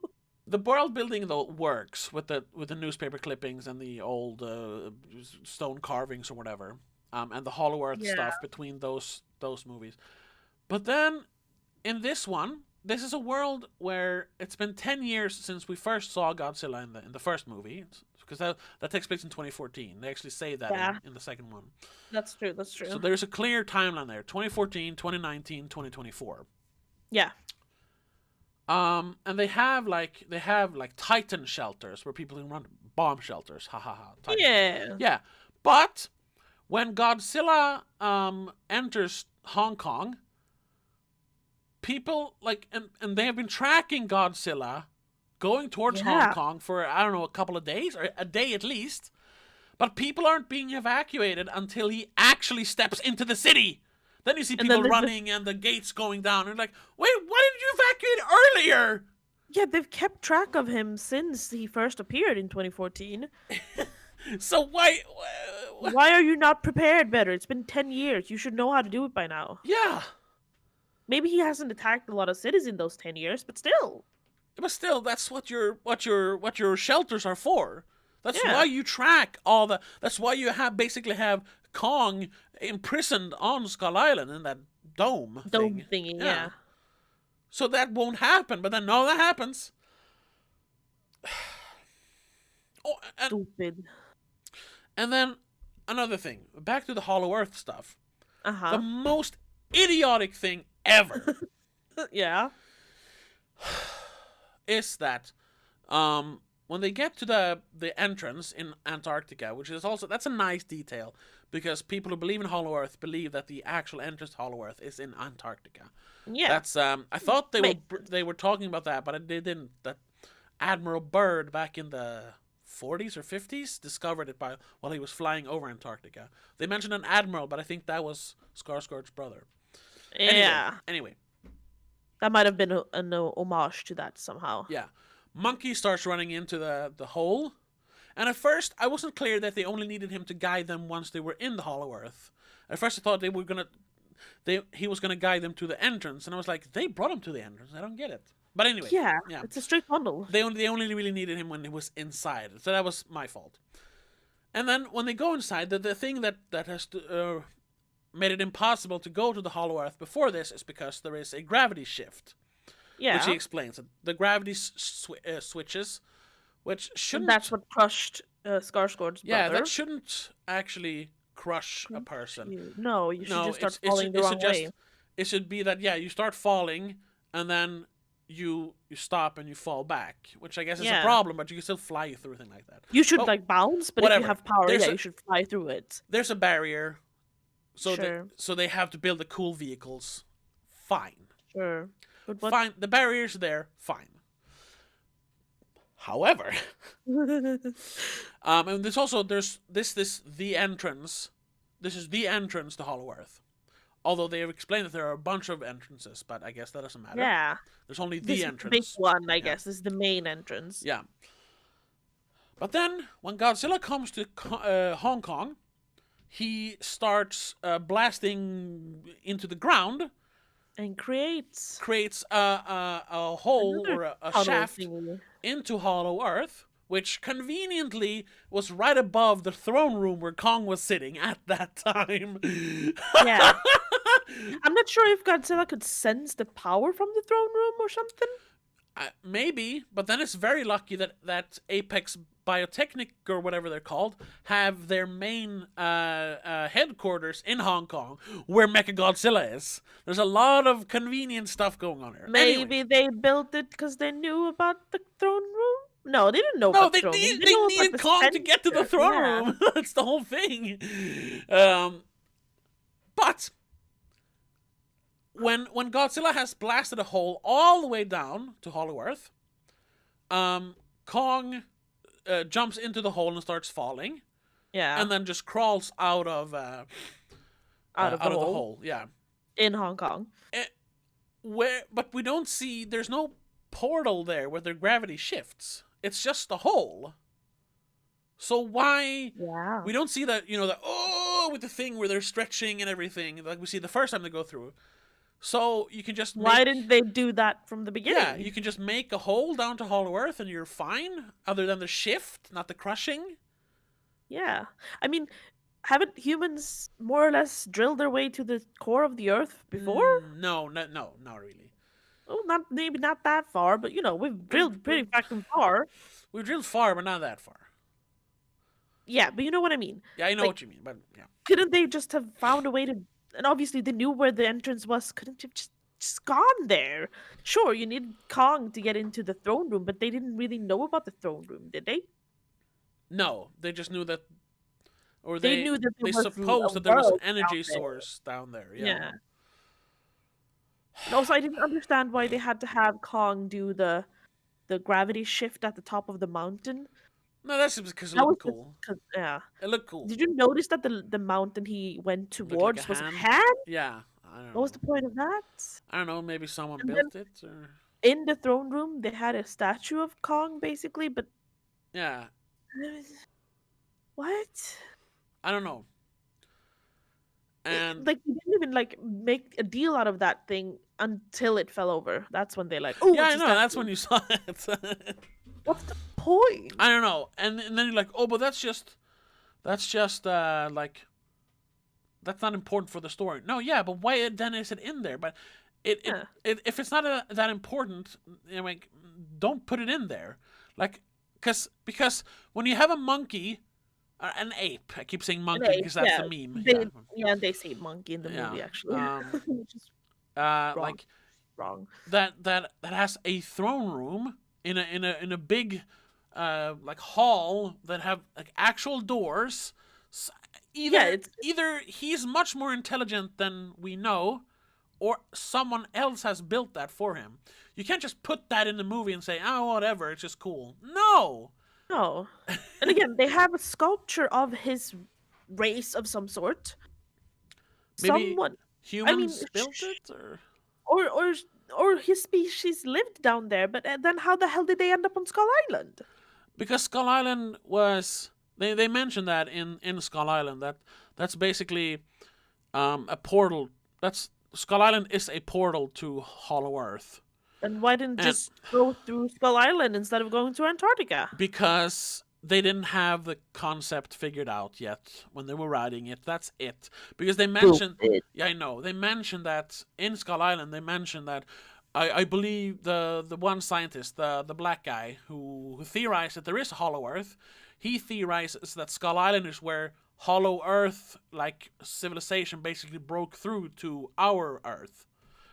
The world building though works with the newspaper clippings and the old stone carvings or whatever, and the Hollow Earth stuff between those movies. But then in this one, this is a world where it's been 10 years since we first saw Godzilla in the first movie, because that takes place in 2014. They actually say that Yeah, in the second one. that's true. That's So true. there's a clear timeline there: 2014, 2019, 2024. Yeah. And they have like Titan shelters where people can run bomb shelters. Ha ha ha. Titan. Yeah. Yeah. But when Godzilla enters Hong Kong, people and they have been tracking Godzilla going towards Hong Yeah. Kong for, I don't know, a couple of days or a day at least. But people aren't being evacuated until he actually steps into the city. Then you see people running and the gates going down. And like, wait, why didn't you evacuate earlier? Yeah, they've kept track of him since he first appeared in 2014. So why? Why are you not prepared better? It's been 10 years. You should know how to do it by now. Yeah. Maybe he hasn't attacked a lot of cities in those 10 years, but still. But still, that's what your shelters are for. That's Yeah. why you track all the. That's why you basically have Kong imprisoned on Skull Island in that dome thingy, yeah. So that won't happen, but then no, that happens. Oh, Stupid. and then another thing. Back to the Hollow Earth stuff. The Uh-huh. most idiotic thing ever Yeah. is that when they get to the entrance in Antarctica, which is also, that's a nice detail, because people who believe in Hollow Earth believe that the actual entrance to Hollow Earth is in Antarctica. Yeah. That's I thought they were talking about that, but they didn't. That Admiral Byrd back in the 40s or 50s discovered it while he was flying over Antarctica. They mentioned an admiral, but I think that was Skarsgård's brother. Yeah. Anyway. That might have been an homage to that somehow. Yeah. Monkey starts running into the hole. And at first, I wasn't clear that they only needed him to guide them once they were in the Hollow Earth. At first, I thought he was gonna guide them to the entrance, and I was like, they brought him to the entrance. I don't get it. But anyway, Yeah. It's a straight tunnel. they only really needed him when he was inside, so that was my fault. And then when they go inside, the thing that has made it impossible to go to the Hollow Earth before this is because there is a gravity shift. Yeah. Which he explains. The gravity switches, which shouldn't. And that's what crushed Skarsgård's brother. Yeah, that shouldn't actually crush a person. No, you should just start falling the wrong way. It should be that, you start falling, and then you stop and you fall back, which I guess is a problem, but you can still fly through a thing like that. You should bounce, but if you have power, you should fly through it. There's a barrier, so Sure. so they have to build the cool vehicles. Fine. Sure. But Fine. The barrier's there. Fine. However, and there's also the entrance. This is the entrance to Hollow Earth. Although they have explained that there are a bunch of entrances, but I guess that doesn't matter. Yeah. There's only This the entrance. big one, I guess, is the main entrance. Yeah. But then, when Godzilla comes to Hong Kong, he starts blasting into the ground. And creates a hole or a shaft thingy into Hollow Earth, which conveniently was right above the throne room where Kong was sitting at that time. Yeah. I'm not sure if Godzilla could sense the power from the throne room or something. Maybe, but then it's very lucky that Apex Biotechnic, or whatever they're called, have their main headquarters in Hong Kong, where Mechagodzilla is. There's a lot of convenient stuff going on here. Maybe they built it because they knew about the throne room? No, they didn't know about the throne room. They needed Kong to get to the throne room. That's the whole thing. But when Godzilla has blasted a hole all the way down to Hollow Earth, Kong jumps into the hole and starts falling. Yeah. And then just crawls out of the hole. Yeah. In Hong Kong. But we don't see, there's no portal there where the gravity shifts. It's just a hole. So why? Yeah. We don't see that, with the thing where they're stretching and everything, like we see the first time they go through. So you can just Why didn't they do that from the beginning? Yeah, you can just make a hole down to Hollow Earth and you're fine, other than the shift, not the crushing. Yeah. I mean, haven't humans more or less drilled their way to the core of the Earth before? No, not really. Well, not maybe not that far, but we've We've, drilled pretty we've fucking far. we've drilled far, but not that far. Yeah, but you know what I mean. Yeah, I know Like, what you mean, but yeah. couldn't they just have found a way to? And obviously, they knew where the entrance was. Couldn't you have just gone there? Sure, you need Kong to get into the throne room, but they didn't really know about the throne room, did they? No, they just knew that, or They knew that there they was a supposed that there was an world down energy there. source down there. Yeah. Yeah. And also, I didn't understand why they had to have Kong do the gravity shift at the top of the mountain. No, that's just because it That was looked just cool. because, yeah. It looked cool. Did you notice that the mountain he went It looked like a towards was a hand. hand? Yeah, I don't What was know. the point of that? I don't know. Maybe someone And then built it, or in the throne room, they had a statue of Kong, basically, but yeah, what? I don't know. And Like, you didn't even like make a deal out of that thing until it fell over. That's when they like, oh, yeah, it's I a know. That's statue. when you saw it. What's the point? I don't know. And then you're like, oh, but that's just like that's not important for the story. No, yeah, but why then is it in there? But Yeah. if it's not that important, like, don't put it in there. Like, because when you have a monkey, an ape, I keep saying monkey They, because that's yeah, the meme. they, yeah, and they say monkey in the Yeah. movie actually, which is wrong. Like Wrong. that has a throne room in a big like hall that have like actual doors. Yeah, it's Either he's much more intelligent than we know, or someone else has built that for him. You can't just put that in the movie and say, oh, whatever, it's just cool. No. no. And again, they have a sculpture of his race of some sort. Maybe Someone, I mean, humans built it, or or or or his species lived down there, but then how the hell did they end up on Skull Island? because Skull Island was they mentioned that in Skull Island that's basically a portal. That's Skull Island is a portal to Hollow Earth. And why didn't And just go through Skull Island instead of going to Antarctica? because they didn't have the concept figured out yet when they were writing it. That's it. Because they mentioned, yeah, I know. They mentioned that in Skull Island. They mentioned that I believe the one scientist, the black guy who theorized that there is a Hollow Earth. He theorizes that Skull Island is where Hollow Earth like civilization basically broke through to our Earth,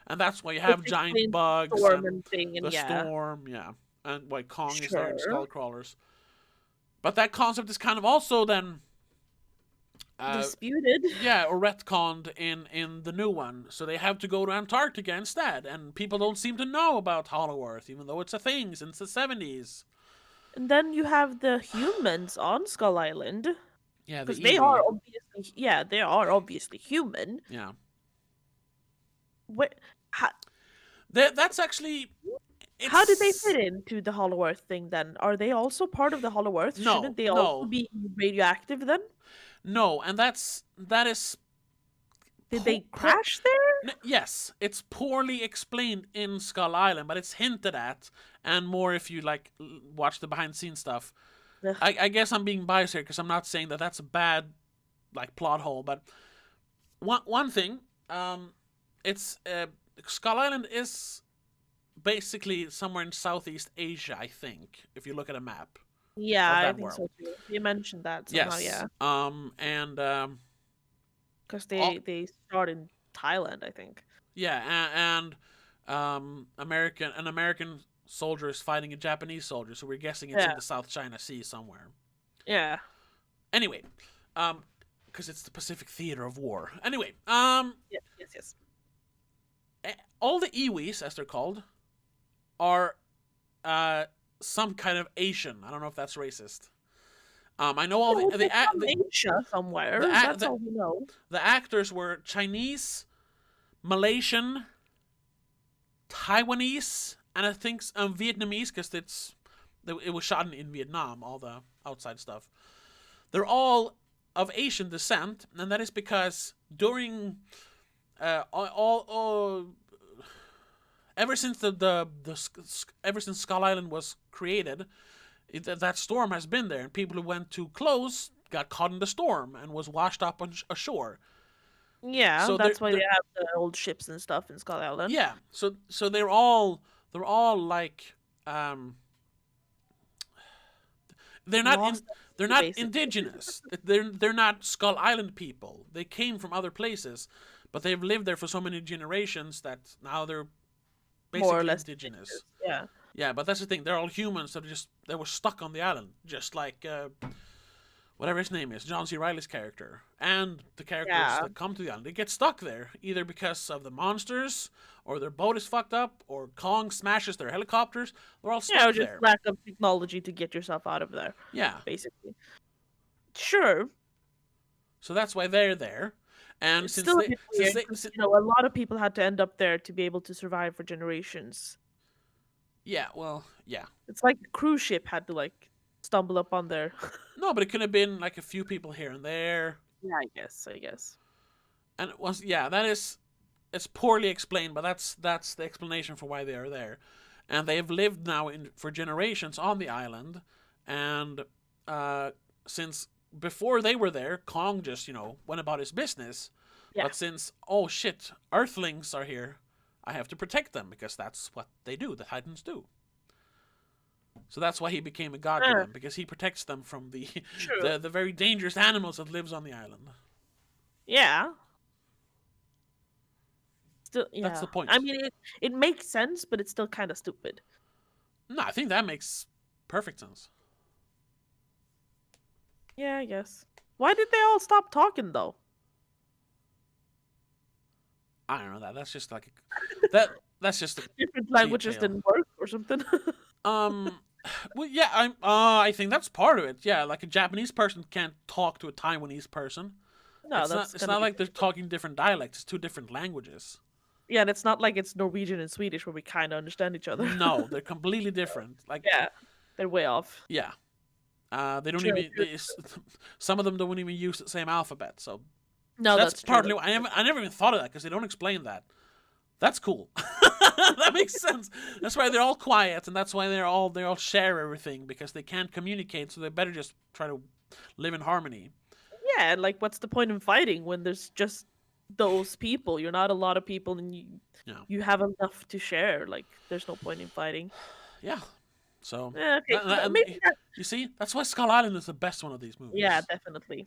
and that's why you have Which giant explains bugs storm and and thing, and the yeah, storm, yeah, and why Kong is there and sure. skull crawlers. But that concept is kind of also then, Disputed. yeah, or retconned in the new one. So they have to go to Antarctica instead, and people don't seem to know about Hollow Earth, even though it's a thing since the 70s. And then you have the humans on Skull Island, Yeah, the because they are Iwi. obviously, yeah, they are obviously human. Yeah, What? How, that's actually. how did they It's fit into the Hollow Earth thing then? Are they also part of the Hollow Earth? no, Shouldn't they also no, be radioactive then? no, and that is Did they po- crash there? yes, it's poorly explained in Skull Island, but it's hinted at, and more if you like watch the behind the scenes stuff. Ugh. I guess I'm being biased here because I'm not saying that that's a bad like plot hole, but one thing, it's Skull Island is basically somewhere in Southeast Asia, I think, if you look at a map Yeah, of I that think so world. too. You mentioned that somehow, Yes. yeah, And because all, they start in Thailand, I think. yeah, and an American soldier is fighting a Japanese soldier, so we're guessing it's in Yeah, the South China Sea somewhere. yeah. Anyway, because it's the Pacific Theater of War. Anyway, Yes, yes, yes. all the Iwis, as they're called, are some kind of Asian. I don't know if that's racist. I know all No, the they're the, from the, Asia somewhere. the, That's the, all we know. the actors were Chinese, Malaysian, Taiwanese, and I think Vietnamese because it was shot in Vietnam. All the outside stuff. They're all of Asian descent, and that is because during all ever since ever since Skull Island was created, that storm has been there, and people who went too close got caught in the storm and was washed up on ashore. Yeah, So that's why they have the old ships and stuff in Skull Island. yeah. So they're all like um they're not Lost they're at sea, not basically. indigenous. They're not Skull Island people. They came from other places, but they've lived there for so many generations that now they're More or basically less indigenous. Yeah. Yeah, but that's the thing. They're all humans that they were stuck on the island, just like whatever his name is, John C. Reilly's character, and the characters Yeah. that come to the island. They get stuck there either because of the monsters, or their boat is fucked up, or Kong smashes their helicopters. They're all stuck Yeah, or just there. lack of technology to get yourself out of there, Yeah. basically. Sure. So that's why they're there. And It's since still a they, bit since weird they, 'cause, a lot of people had to end up there to be able to survive for generations. yeah, well, yeah. It's like the cruise ship had to like stumble up on there. No, but it could have been like a few people here and there. Yeah, I guess. And it was, yeah, it's poorly explained, but that's the explanation for why they are there. And they've lived now for generations on the island, and since before they were there, Kong just went about his business. Yeah. But since oh shit, Earthlings are here, I have to protect them because that's what they do. The Titans do. So that's why he became a god to them, because he protects them from the the very dangerous animals that lives on the island. Yeah. Still, yeah. That's the point. I mean, it makes sense, but it's still kind of stupid. No, I think that makes perfect sense. Yeah, I guess. Why did they all stop talking though? I don't know that. That's just like that's just a Different languages detail. didn't work or something. Well, yeah, I think that's part of it. Yeah, like a Japanese person can't talk to a Taiwanese person. No, It's not like they're talking different dialects. It's two different languages. Yeah, and it's not like it's Norwegian and Swedish where we kind of understand each other. No, they're completely different. Like Yeah, they're way off. yeah, they don't True, even. Some of them don't even use the same alphabet. So No, that's true. partly. I never even thought of that because they don't explain that. That's cool. That makes sense. That's why they're all quiet, and that's why they all share everything because they can't communicate. So they better just try to live in harmony. Yeah, like what's the point in fighting when there's just those people? You're not a lot of people, and you have enough to share. Like, there's no point in fighting. Yeah. So Yeah, okay. Maybe you see, that's why Skull Island is the best one of these movies. yeah, definitely.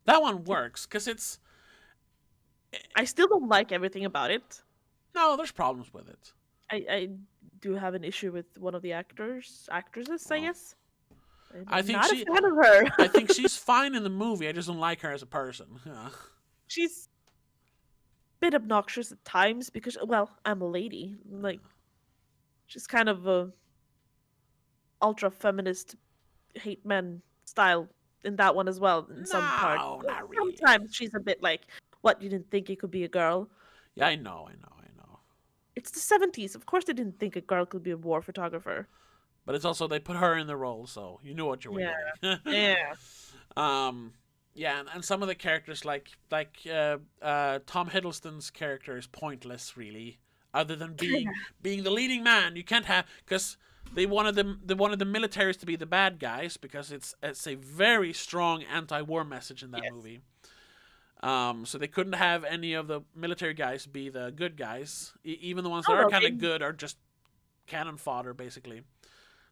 That one works because it's. I still don't like everything about it. No, there's problems with it. I do have an issue with one of the actresses, I guess. I think not she- a fan of her. I think she's fine in the movie. I just don't like her as a person. Yeah. She's a bit obnoxious at times because, well, I'm a lady. Like, she's kind of a ultra feminist, hate men style in that one as well. In some parts, No, not really. sometimes she's a bit like, "What? You didn't think it could be a girl?" Yeah, I know. It's the 70s. Of course, they didn't think a girl could be a war photographer. But it's also they put her in the role, so you knew what you were Yeah. doing. Yeah. Yeah, and some of the characters like Tom Hiddleston's character is pointless, really. Other than being the leading man, you can't have because they wanted the militaries to be the bad guys because it's a very strong anti-war message in that movie. So they couldn't have any of the military guys be the good guys. Even the ones that are kind of good are just cannon fodder, basically.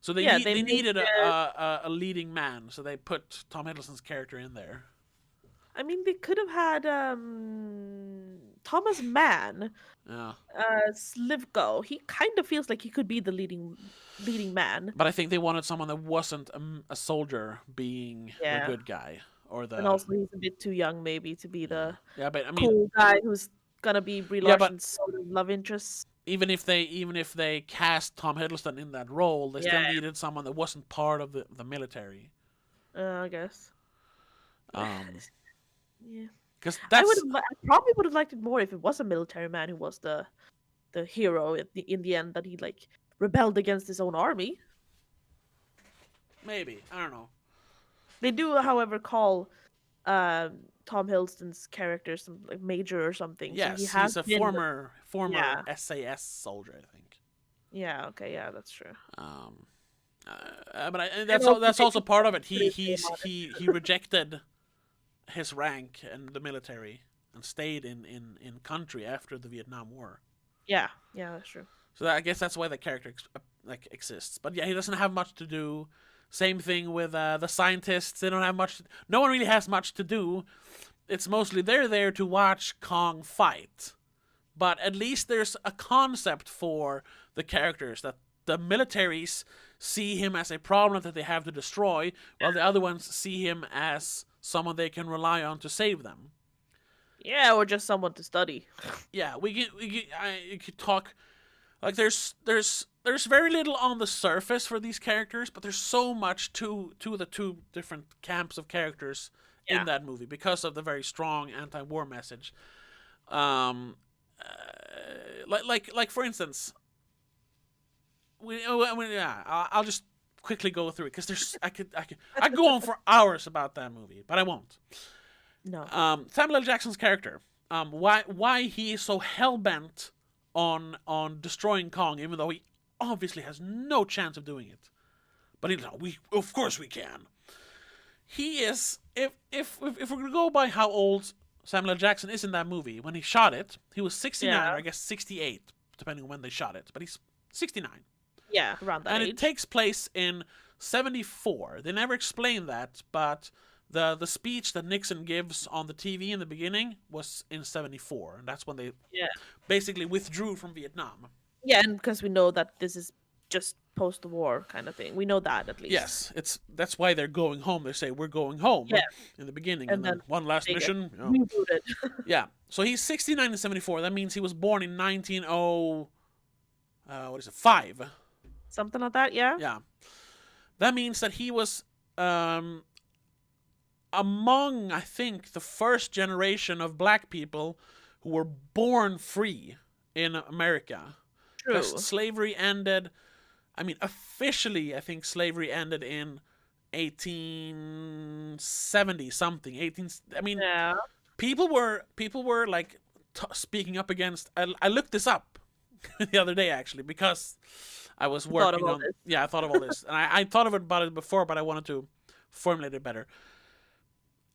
So they needed a leading man, so they put Tom Hiddleston's character in there. I mean, they could have had Thomas Mann, Yeah. Slivko. He kind of feels like he could be the leading man. But I think they wanted someone that wasn't a soldier being the good guy. And also he's a bit too young maybe to be the but I mean, cool guy who's gonna be Brie Larson's sort of love interest. Even if they cast Tom Hiddleston in that role, they still needed someone that wasn't part of the military. I guess. Yeah. Because I probably would have liked it more if it was a military man who was the hero in the end, that he like rebelled against his own army. Maybe, I don't know. They do, however, call Tom Hiddleston's character some like major or something. Yes, so he's a former SAS soldier, I think. Yeah. Okay. Yeah, that's true. That's also part of it. Put his name on it. He rejected his rank in the military and stayed in country after the Vietnam War. Yeah, that's true. So I guess that's why the character exists. But yeah, he doesn't have much to do. Same thing with the scientists. They don't have much. No one really has much to do. It's mostly they're there to watch Kong fight. But at least there's a concept for the characters that the militaries see him as a problem that they have to destroy, while the other ones see him as someone they can rely on to save them. Yeah, or just someone to study. Yeah, you could talk like there's very little on the surface for these characters, but there's so much to the two different camps of characters in that movie because of the very strong anti-war message. Like for instance, I'll just quickly go through it because I could go on for hours about that movie, but I won't. No. Samuel L. Jackson's character, why he is so hell bent on destroying Kong, even though he obviously has no chance of doing it. But he's like, of course we can. He is if we're gonna go by how old Samuel L. Jackson is in that movie, when he shot it, he was 69 or I guess 68, depending on when they shot it, but he's 69. Yeah, around that and age. It takes place in 74. They never explain that, but the speech that Nixon gives on the TV in the beginning was in 74, and that's when they basically withdrew from Vietnam. Yeah, and because we know that this is just post-war kind of thing. We know that at least. Yes, that's why they're going home. They say, we're going home in the beginning, and then one last mission. Rebooted. Yeah, so he's 69 and 74. That means he was born in 1905. Something like that, yeah? Yeah. That means that he was among, I think, the first generation of black people who were born free in America. True. Because slavery ended, officially, I think slavery ended in 1870 something. People were like speaking up against. I looked this up the other day actually because I was working on. Yeah, I thought of all this, and I thought about it before, but I wanted to formulate it better.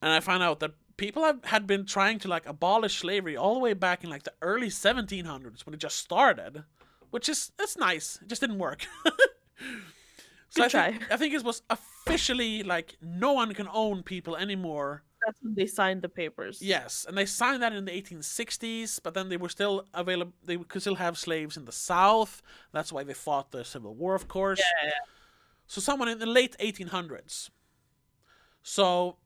And I found out that people had been trying to like abolish slavery all the way back in like the early 1700s when it just started, that's nice. It just didn't work. So I think it was officially like no one can own people anymore. That's when they signed the papers. Yes, and they signed that in the 1860s, but then they were still available. They could still have slaves in the South. That's why they fought the Civil War, of course. Yeah. So someone in the late 1800s. So,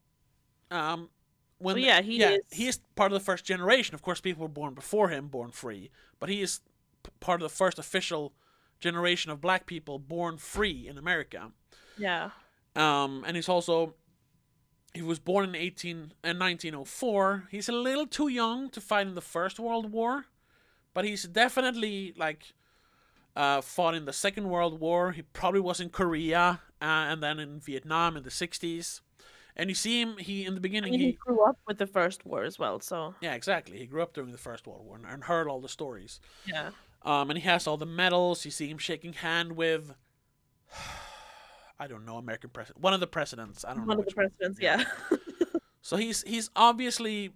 he is part of the first generation. Of course, people were born before him, born free, but he is part of the first official generation of black people born free in America. Yeah. And he was born in 1904. He's a little too young to fight in the First World War, but he's definitely fought in the Second World War. He probably was in Korea and then in Vietnam in the 60s. And you see him, in the beginning... he grew up with the First War as well, so... Yeah, exactly. He grew up during the First World War and heard all the stories. Yeah. And he has all the medals. You see him shaking hand with... I don't know, American president. One of the presidents. I don't know. One of the presidents, yeah. So he's obviously,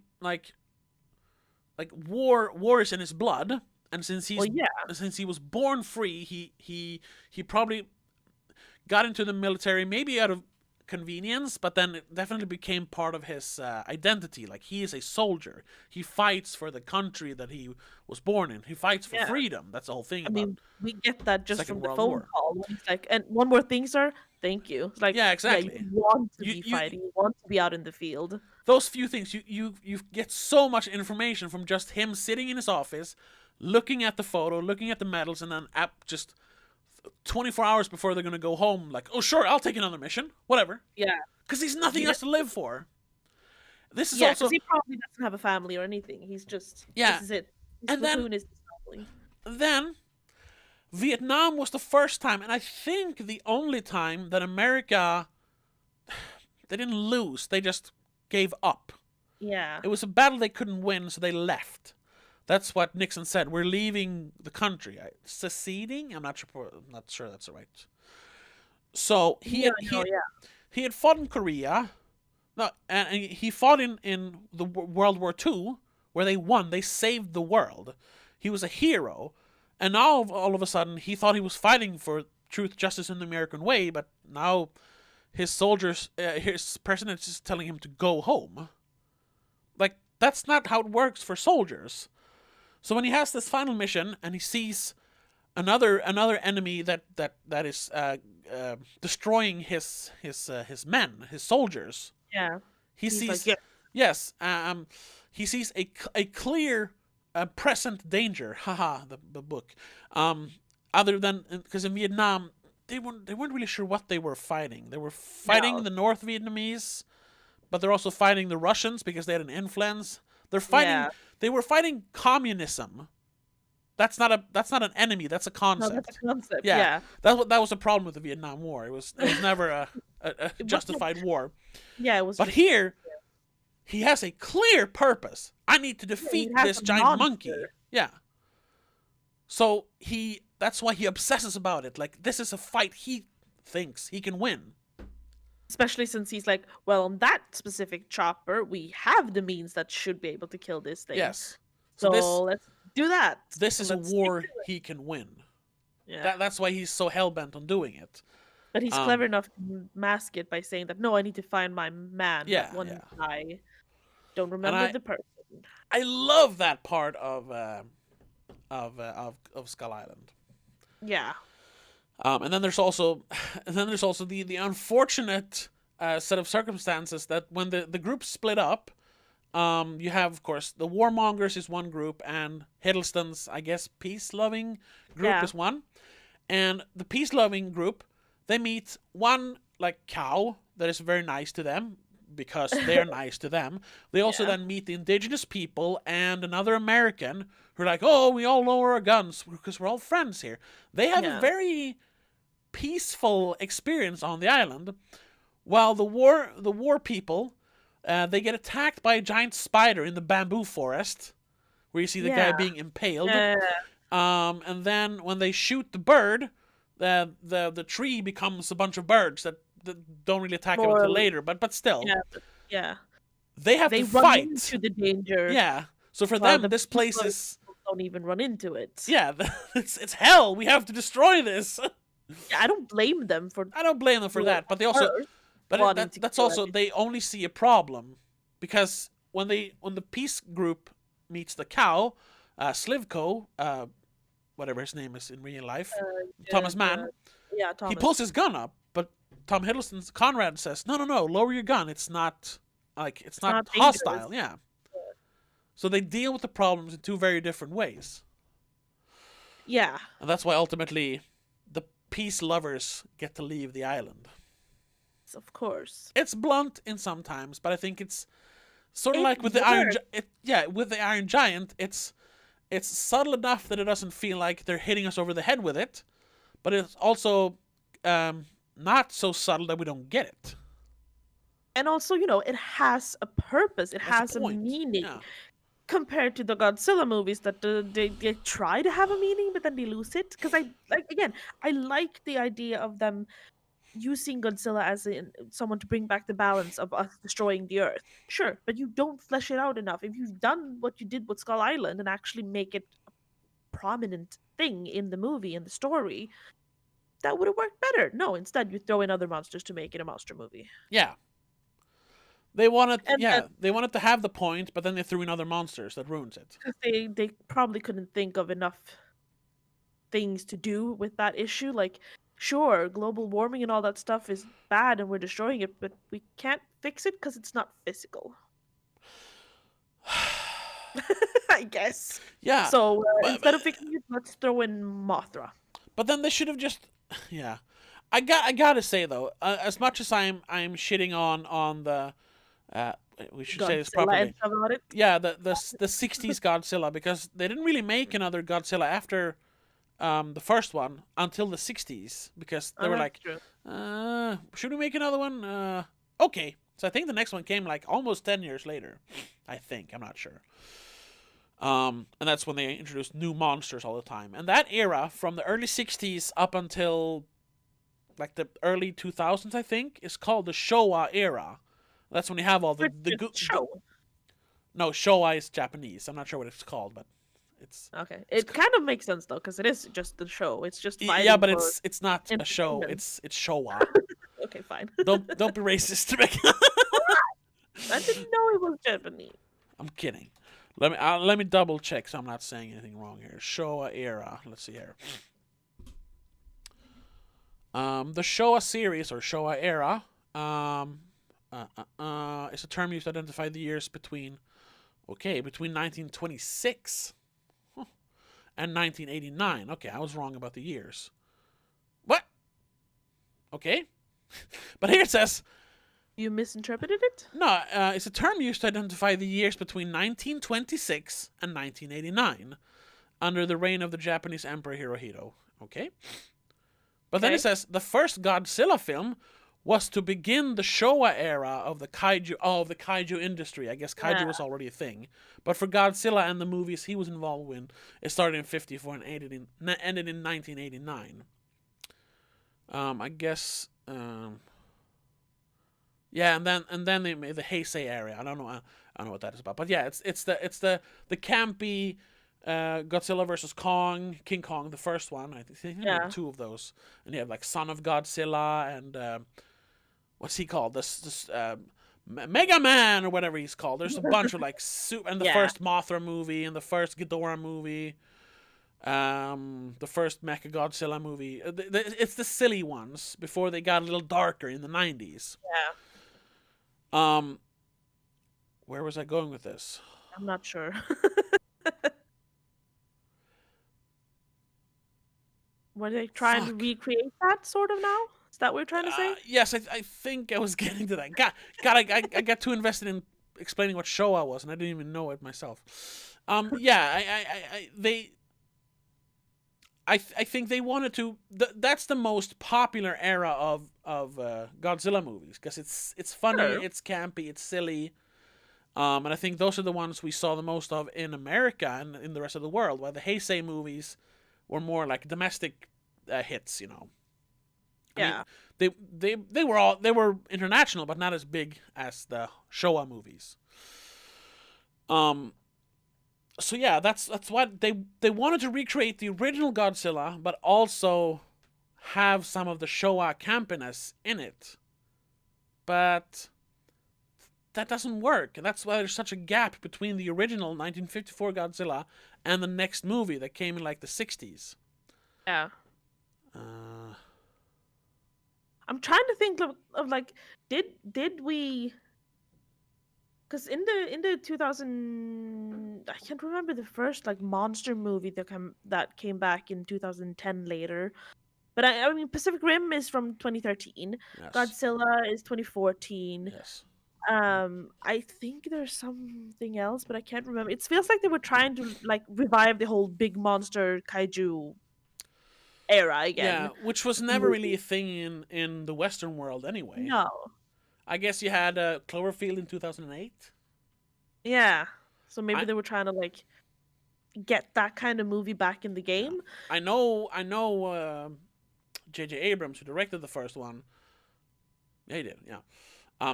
war is in his blood. And since he was born free, he probably got into the military, maybe out of convenience, but then it definitely became part of his identity. Like, he is a soldier. He fights for the country that he was born in. He fights for freedom. That's the whole thing. We get that just from the phone call. He's like, and one more thing, sir. Thank you. It's like, yeah, exactly. Yeah, you want to be fighting. You want to be out in the field. Those few things, you get so much information from just him sitting in his office, looking at the photo, looking at the medals, and then just 24 hours before they're going to go home, like, oh, sure, I'll take another mission. Whatever. Yeah. Because he's nothing else to live for. This is because he probably doesn't have a family or anything. He's just, this is it. His platoon is his family. Then, Vietnam was the first time, and I think the only time, that America, they didn't lose. They just gave up. Yeah. It was a battle they couldn't win, so they left. That's what Nixon said. We're leaving the country. Seceding? I'm not sure that's the right. So Yeah, no, yeah. he had fought in Korea. No, and he fought in the World War II, where they won. They saved the world. He was a hero, and now all of a sudden he thought he was fighting for truth, justice, and the American way. But now his soldiers, his president is just telling him to go home. Like, that's not how it works for soldiers. So when he has this final mission and he sees another enemy that is destroying his men, his soldiers, Yeah. he He's like, sees, yeah. yes, he sees a clear present danger. Haha, the book. Other than because in Vietnam they weren't really sure what they were fighting. They were fighting No. the North Vietnamese, but they're also fighting the Russians because they had an influence. They're fighting. Yeah. They were fighting communism. That's not an enemy. That's a No, that's concept. a concept. Yeah, Yeah. that was a problem with the Vietnam War. It was never a It justified war. Yeah, it was But just, here, he has a clear purpose. I need to he defeat has this a giant monkey. monster. Yeah. So that's why he obsesses about it. Like, this is a fight he thinks he can win. Especially since he's like, well, on that specific chopper, we have the means that should be able to kill this thing. Yes. So this let's do that. this is a Let's war stick to it. he can win. Yeah. That's why he's so hell-bent on doing it. But he's clever enough to mask it by saying that, no, I need to find my man. Yeah, That one yeah. I don't remember the person. I love that part of Skull Island. Yeah. And then there's also the unfortunate set of circumstances that when the group split up, you have, of course, the Warmongers is one group, and Hiddleston's, I guess, peace-loving group Yeah. is one. And the peace-loving group, they meet one, like, cow that is very nice to them, because they're nice to them. They also Yeah. then meet the indigenous people and another American who are like, oh, we all lower our guns because we're all friends here. They have Yeah. a very peaceful experience on the island, while the war people, they get attacked by a giant spider in the bamboo forest, where you see the guy Yeah. being impaled. Yeah. And then when they shoot the bird, the tree becomes a bunch of birds that don't really attack him until More- later. But still, Yeah. Yeah. they have They to run fight. into the danger. Yeah. So for while them, the this place people is don't even run into it. yeah, it's hell. We have to destroy this. Yeah, I don't blame them for I don't blame them for that, but they also, first but wanting to that's kill also, they only see a problem because when the peace group meets the cow, Slivko, whatever his name is in real life, Thomas Mann, yeah, Thomas. he pulls his gun up, but Tom Hiddleston's Conrad says, no, lower your gun. It's not not hostile. dangerous. Yeah. So they deal with the problems in two very different ways. Yeah. And that's why ultimately the peace lovers get to leave the island. Of course. It's blunt in some times, but I think it's sort of It like with the Iron works. with the Iron Giant, it's subtle enough that it doesn't feel like they're hitting us over the head with it, but it's also not so subtle that we don't get it. And also, it has a purpose. It has a point. meaning. Yeah. Compared to the Godzilla movies that they try to have a meaning, but then they lose it. Because I like the idea of them using Godzilla as someone to bring back the balance of us destroying the Earth. Sure, but you don't flesh it out enough. If you've done what you did with Skull Island and actually make it a prominent thing in the movie, in the story, that would have worked better. No, instead you throw in other monsters to make it a monster movie. Yeah. They wanted And they wanted to have the point, but then they threw in other monsters that ruins it. because they probably couldn't think of enough things to do with that issue. Like, sure, global warming and all that stuff is bad and we're destroying it, but we can't fix it because it's not physical. I guess. Yeah. So but- instead of fixing it, let's throw in Mothra. But then they should have just, yeah. I gotta say though, as much as I'm shitting on the, we should say this Godzilla properly. and stuff about it. Yeah, the 60s Godzilla, because they didn't really make another Godzilla after the first one until the 60s, because they were like, True. should we make another one? Okay. So I think the next one came like almost 10 years later. I think, I'm not sure. And that's when they introduced new monsters all the time. And that era, from the early 60s up until like the early 2000s, I think, is called the Showa era. That's when you have all the show. No, Showa is Japanese. I'm not sure what it's called, but it's Okay, it's it kind of makes sense though, because it is just the show. It's just yeah, fighting but for it's not a show. independence. It's Showa. Okay, fine. Don't be racist. I didn't know it was Japanese. I'm kidding. Let me double check so I'm not saying anything wrong here. Showa era. Let's see here. The Showa series or Showa era is a term used to identify the years between 1926 and 1989. Okay, I was wrong about the years. What? Okay. But here it says... You misinterpreted it? No, it's a term used to identify the years between 1926 and 1989 under the reign of the Japanese Emperor Hirohito. Okay? But then it says the first Godzilla film was to begin the Showa era of the kaiju industry. I guess kaiju was already a thing. But for Godzilla and the movies he was involved in, it started in 1954 and ended in 1989. I guess... yeah, and then they made the Heisei area. I don't know what that is about, but yeah, it's the campy Godzilla versus King Kong, the first one. I think there are two of those, and you have like Son of Godzilla and what's he called? This Mega Man or whatever he's called. There's a bunch of like and the first Mothra movie and the first Ghidorah movie. The first Mechagodzilla movie. It's the silly ones before they got a little darker in the 90s. Yeah. Where was I going with this? I'm not sure. Were they trying to recreate that sort of now? Is that what you're trying to say? Yes, I think I was getting to that. I got too invested in explaining what Showa was, and I didn't even know it myself. I think they wanted to. That's the most popular era of Godzilla movies because it's funny, it's campy, it's silly, and I think those are the ones we saw the most of in America and in the rest of the world. While the Heisei movies were more like domestic hits, you know. Yeah. I mean, they were international, but not as big as the Showa movies. So yeah, that's what they wanted to recreate the original Godzilla, but also have some of the Showa campiness in it. But that doesn't work, and that's why there's such a gap between the original 1954 Godzilla and the next movie that came in like the 60s. Yeah. I'm trying to think of like, did we? Because in the 2000, I can't remember the first like monster movie that came back in 2010 later. But I mean, Pacific Rim is from 2013. Yes. Godzilla is 2014. Yes. I think there's something else, but I can't remember. It feels like they were trying to like revive the whole big monster kaiju era again. Yeah, which was never really a thing in the Western world anyway. No. I guess you had Cloverfield in 2008. Yeah. So maybe they were trying to like get that kind of movie back in the game. I know J.J. Abrams, who directed the first one. Yeah, he did. Yeah.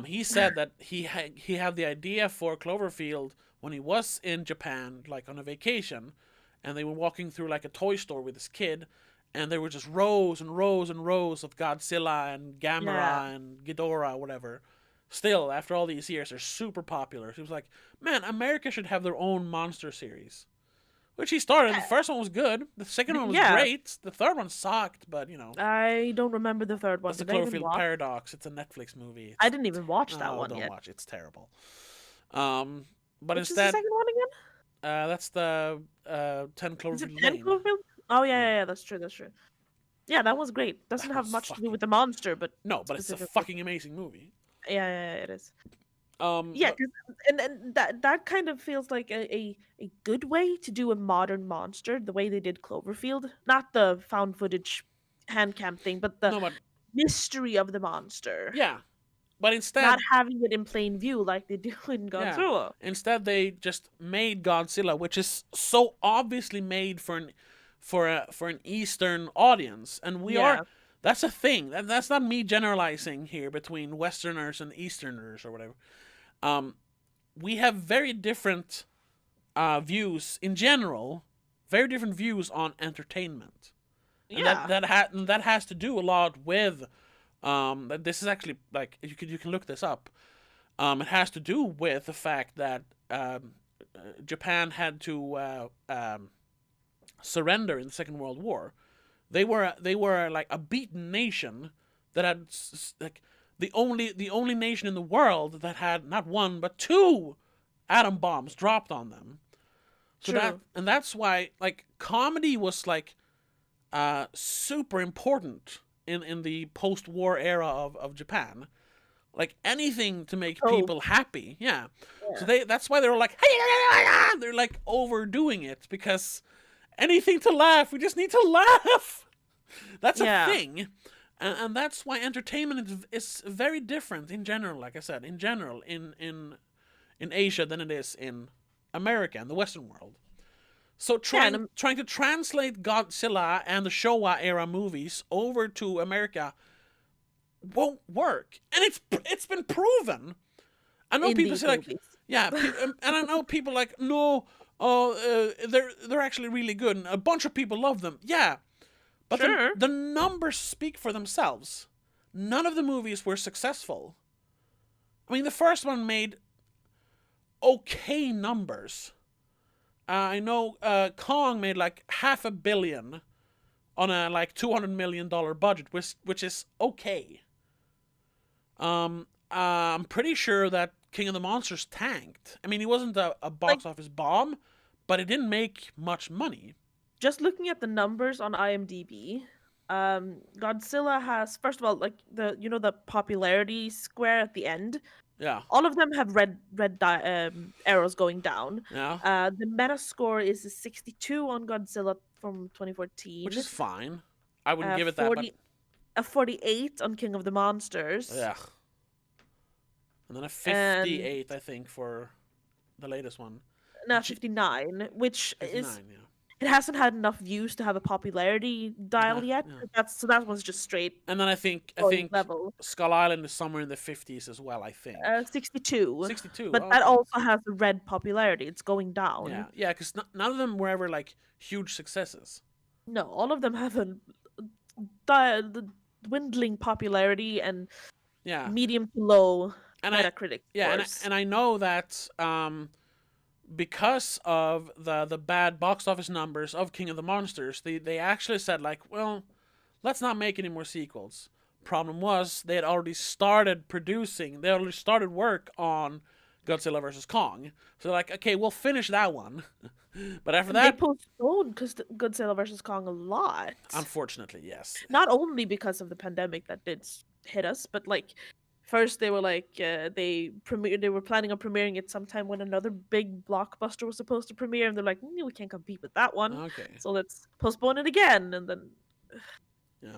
He said that he had the idea for Cloverfield when he was in Japan, like on a vacation, and they were walking through like a toy store with his kid, and there were just rows and rows and rows of Godzilla and Gamera and Ghidorah, whatever. Still, after all these years, they're super popular. So he was like, man, America should have their own monster series. Which he started. The first one was good. The second one was great. The third one sucked, but, you know. I don't remember the third one. That's the Cloverfield Paradox. It's a Netflix movie. I didn't even watch that one yet. Don't watch it. It's terrible. But Which instead... is the second one again? That's the 10 Cloverfield Is it 10 Cloverfield? Oh, yeah, that's true. Yeah, that was great. Doesn't have much to do with the monster, but... No, but it's a fucking amazing movie. Yeah, it is. Yeah, and that kind of feels like a good way to do a modern monster, the way they did Cloverfield. Not the found footage hand cam thing, but the mystery of the monster. Yeah, but instead... Not having it in plain view like they do in Godzilla. Yeah. Instead, they just made Godzilla, which is so obviously made for an Eastern audience. And we are... That's a thing. That's not me generalizing here between Westerners and Easterners or whatever. We have very different views in general, very different views on entertainment, and Yeah. that has to do a lot with this is actually like you can look this up. It has to do with the fact that Japan had to surrender in the Second World War. They were like a beaten nation that had like the only nation in the world that had not one but two atom bombs dropped on them. So True. that's why like comedy was like super important in the post-war era of Japan. Like anything to make people happy. Yeah. So that's why they were like they're like overdoing it because anything to laugh. We just need to laugh. That's a thing. And that's why entertainment is very different in general, like I said, in general in Asia than it is in America and the Western world. So trying to translate Godzilla and the Showa era movies over to America won't work. And it's been proven. I know people say like, yeah, and I know people like, no, they're actually really good, and a bunch of people love them. Yeah, but the numbers speak for themselves. None of the movies were successful. I mean, the first one made okay numbers. I know Kong made like $500 million on a like $200 million budget, which is okay. I'm pretty sure that King of the Monsters tanked. I mean, he wasn't a box office bomb, but it didn't make much money. Just looking at the numbers on IMDb, Godzilla has, first of all, like the popularity square at the end. Yeah. All of them have red arrows going down. Yeah. The Metascore is a 62 on Godzilla from 2014, which is fine. I wouldn't give it 40, that, but a 48 on King of the Monsters. Yeah. And then a 58, I think, for the latest one. No, 59, which 59, is yeah. It hasn't had enough views to have a popularity dial yet. Yeah. So that one's just straight. And then I think level. Skull Island is somewhere in the 50s as well. I think 62. 62, but that also has a red popularity. It's going down. Yeah, because none of them were ever like huge successes. No, all of them have the dwindling popularity and medium to low Metacritic scores. And I know that because of the bad box office numbers of King of the Monsters, they actually said like, well, let's not make any more sequels. Problem was they had already started work on Godzilla vs. Kong. So they're like, okay, we'll finish that one. But after that, they postponed Godzilla vs. Kong a lot. Unfortunately, yes. Not only because of the pandemic that did hit us, but like first they were like they were planning on premiering it sometime when another big blockbuster was supposed to premiere, and they're like, we can't compete with that one. Okay. So let's postpone it again, and then.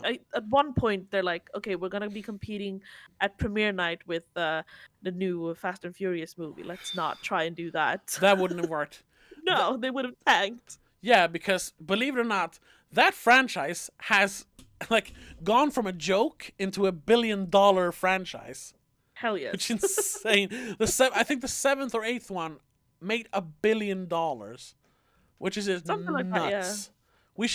At one point, they're like, okay, we're going to be competing at premiere night with the new Fast and Furious movie. Let's not try and do that. That wouldn't have worked. No, they would have tanked. Yeah, because believe it or not, that franchise has like gone from a joke into $1 billion franchise. Hell yes. Which is insane. I think the 7th or 8th one made $1 billion, which is something nuts. Like that, yeah. We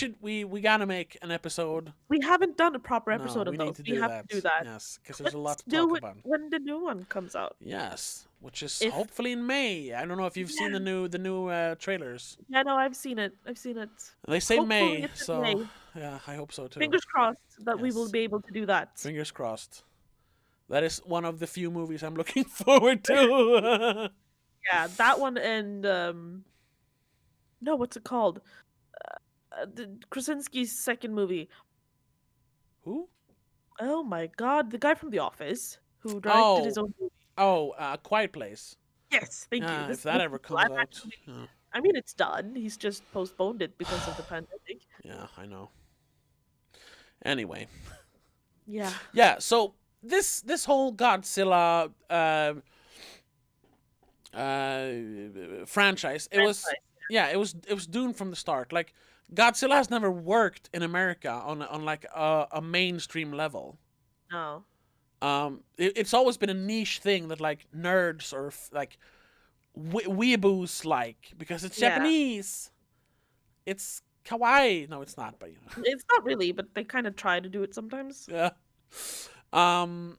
gotta make an episode. We haven't done a proper episode of those. We have to do that. Yes, because there's a lot to talk about. When the new one comes out. Yes, which is hopefully in May. I don't know if you've seen the new trailers. Yeah, no, I've seen it. They say May, so May. Yeah, I hope so too. Fingers crossed that we will be able to do that. Fingers crossed. That is one of the few movies I'm looking forward to. Yeah, that one and no, what's it called? Krasinski's second movie. Who? Oh my god, the guy from The Office who directed his own movie. Quiet Place. Yes, thank you. If that ever comes out. Actually, I mean, it's done. He's just postponed it because of the pandemic. Yeah, I know. Anyway. Yeah. Yeah, so this whole Godzilla franchise, it was doomed from the start. Like Godzilla has never worked in America on like a mainstream level. No. It's always been a niche thing that like nerds or like weeaboos like because it's Yeah. Japanese. It's kawaii. No, it's not, but you know. It's not really, but they kind of try to do it sometimes. Yeah. Um,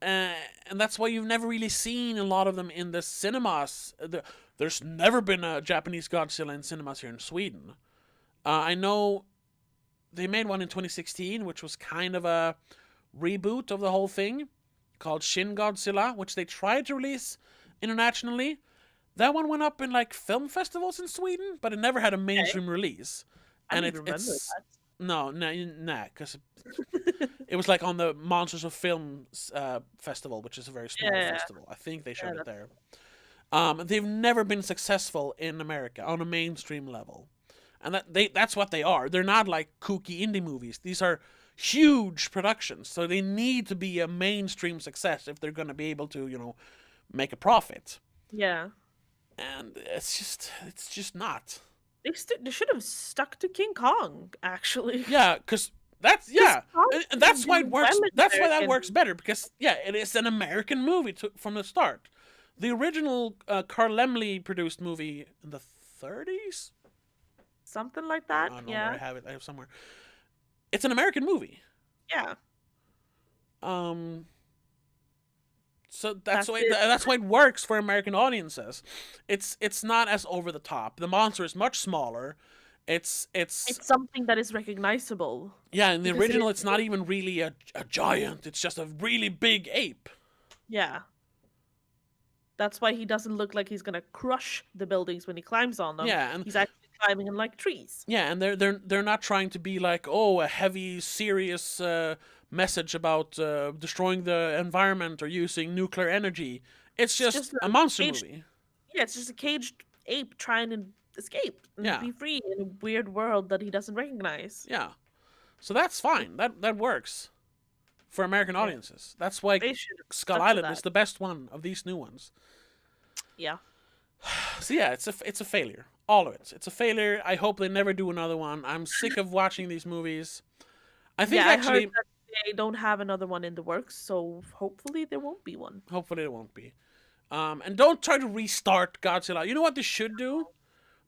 and that's why you've never really seen a lot of them in the cinemas. There's never been a Japanese Godzilla in cinemas here in Sweden. I know they made one in 2016, which was kind of a reboot of the whole thing, called Shin Godzilla, which they tried to release internationally. That one went up in like film festivals in Sweden, but it never had a mainstream release. I And don't even remember it's no, because it was like on the Monsters of Film festival, which is a very small festival. I think they showed it there. They've never been successful in America on a mainstream level, and that's what they are. They're not like kooky indie movies. These are huge productions, so they need to be a mainstream success if they're going to be able to, you know, make a profit. Yeah. And it's just not. They should have stuck to King Kong, actually. Yeah, because that's and that's why it works. That's why that works better because it is an American movie from the start. The original Carl Laemmle produced movie in the 30s, something like that. I don't know where I have it. I have somewhere. It's an American movie. Yeah. So that's why it works for American audiences. It's not as over the top. The monster is much smaller. It's something that is recognizable. Yeah, in the original, it's not even really a giant. It's just a really big ape. Yeah. That's why he doesn't look like he's gonna crush the buildings when he climbs on them. Yeah, and he's actually climbing in like trees. Yeah, and they're not trying to be like, oh, a heavy, serious message about destroying the environment or using nuclear energy. It's just a monster movie. Yeah, it's just a caged ape trying to escape and be free in a weird world that he doesn't recognize. Yeah, so that's fine. That works for American audiences. That's why Skull Island is the best one of these new ones. Yeah. So yeah, it's a failure. All of it. It's a failure. I hope they never do another one. I'm sick of watching these movies. I think I heard that they don't have another one in the works, so hopefully there won't be one. Hopefully there won't be. And don't try to restart Godzilla. You know what they should do?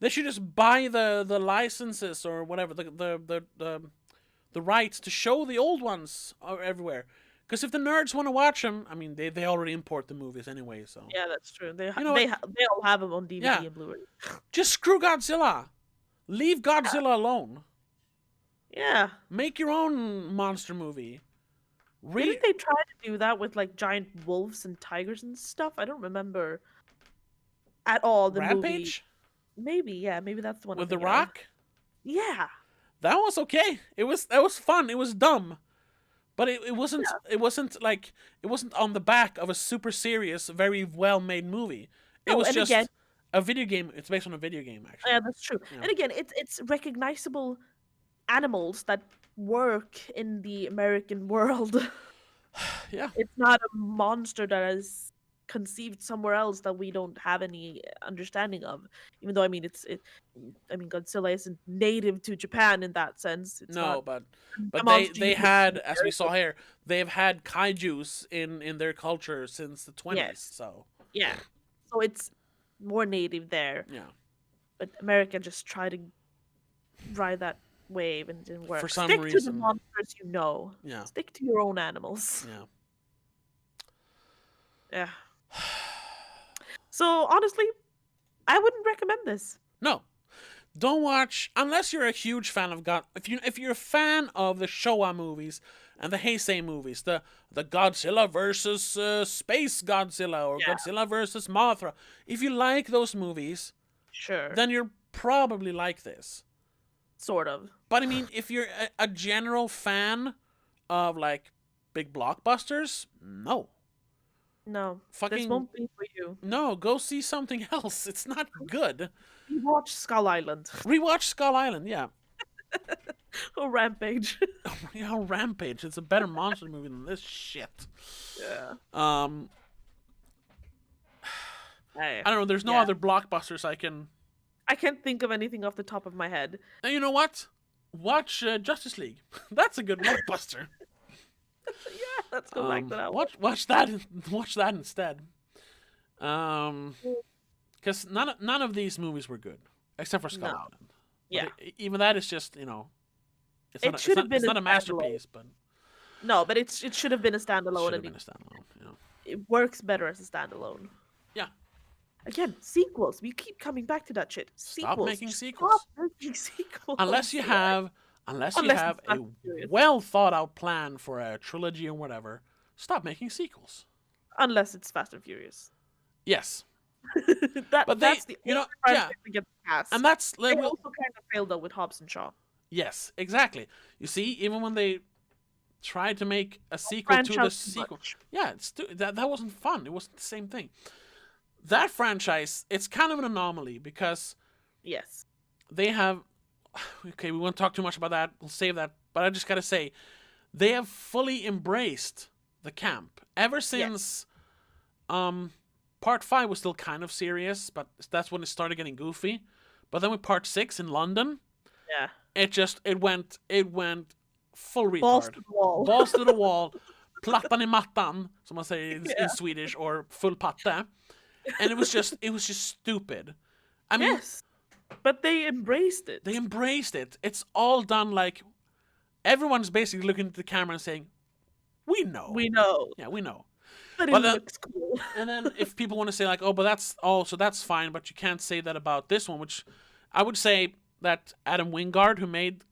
They should just buy the licenses or whatever, the rights to show the old ones everywhere. Because if the nerds want to watch them, I mean, they already import the movies anyway, so... Yeah, that's true. They all have them on DVD and Blu-ray. Just screw Godzilla. Leave Godzilla alone. Yeah. Make your own monster movie. Didn't they try to do that with, like, giant wolves and tigers and stuff? I don't remember at all the Rampage? Movie. Maybe that's the one. With The Rock? Yeah. That was okay. That was fun. It was dumb. But it wasn't on the back of a super serious, very well made movie. It was just a video game. It's based on a video game, actually. Yeah, that's true. Yeah. And again, it's recognizable animals that work in the American world. Yeah. It's not a monster that is conceived somewhere else that we don't have any understanding of. Even though Godzilla isn't native to Japan in that sense. It's but they had, as we saw here, they've had kaijus in their culture since the 20s. Yes. So it's more native there. Yeah, but America just tried to ride that wave and it didn't work. For some reason. Stick to the monsters you know. Yeah. Stick to your own animals. Yeah. So honestly, I wouldn't recommend this. No. Don't watch unless you're a huge fan of if you're a fan of the Showa movies and the Heisei movies, the Godzilla versus Space Godzilla or Godzilla versus Mothra. If you like those movies, sure, then you're probably like this. Sort of. But I mean, if you're a general fan of like big blockbusters, no. No, this won't be for you. No, go see something else. It's not good. Rewatch Skull Island. Rewatch Skull Island, yeah. Or Rampage. Yeah, Rampage. It's a better monster movie than this shit. Yeah. I don't know. There's no other blockbusters I can I can't think of anything off the top of my head. And you know what? Watch Justice League. That's a good blockbuster. Yeah, let's go back to that one. Watch that. Watch that instead. Because none of these movies were good except for Skull Island. Yeah, even that is just it's not a masterpiece, but no, but it should have been a standalone. Should have been a standalone. Yeah. It works better as a standalone. Yeah. Again, sequels. We keep coming back to that shit. Sequels. Stop making sequels. Stop making sequels. Unless you have a well thought out plan for a trilogy or whatever, stop making sequels. Unless it's Fast and Furious. Yes. That's the cast. And that's they also kind of failed though with Hobbs and Shaw. Yes, exactly. You see, even when they tried to make a sequel to the sequel, that wasn't fun. It wasn't the same thing. That franchise, it's kind of an anomaly because yes, they have. Okay, we won't talk too much about that. We'll save that. But I just gotta say, they have fully embraced the camp ever since. Part 5 was still kind of serious, but that's when it started getting goofy. But then with Part 6 in London, it went full retard. Balls to the wall. Balls to the wall. Plattan i mattan, som man säger in Swedish, or full patte. And it was just stupid. I mean, yes, but they embraced it. They embraced it. It's all done like everyone's basically looking at the camera and saying, "We know. We know. Yeah, we know." But it looks cool. And then if people want to say like, "Oh, but that's fine," but you can't say that about this one, which I would say that Adam Wingard, who made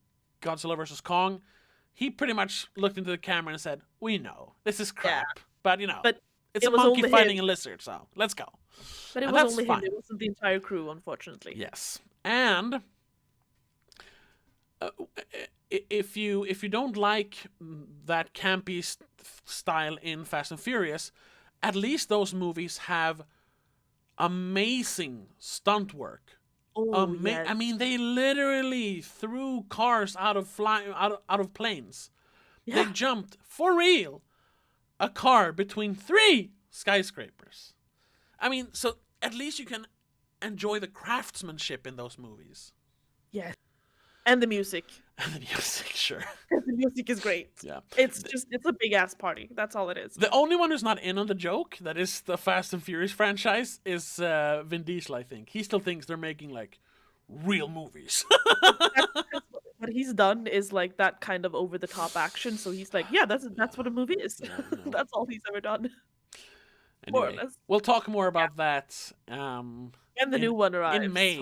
Godzilla vs. Kong, he pretty much looked into the camera and said, "We know this is crap, but it's a monkey fighting a lizard, so let's go." But it was only him. It wasn't the entire crew, unfortunately. Yes, and if you don't like that campy style in Fast and Furious, at least those movies have amazing stunt work. Yes. I mean, they literally threw cars out of planes. Yeah. They jumped for real a car between 3 skyscrapers. I mean, so at least you can enjoy the craftsmanship in those movies. Yes. And the music. And the music, sure. The music is great. Yeah. It's a big ass party. That's all it is. The only one who's not in on the joke, that is the Fast and Furious franchise, is Vin Diesel, I think. He still thinks they're making like real movies. What he's done is like that kind of over the top action, so he's like, yeah, that's what a movie is. Yeah, no. That's all he's ever done. Anyway, more or less. We'll talk more about that. And the new one arrives in May,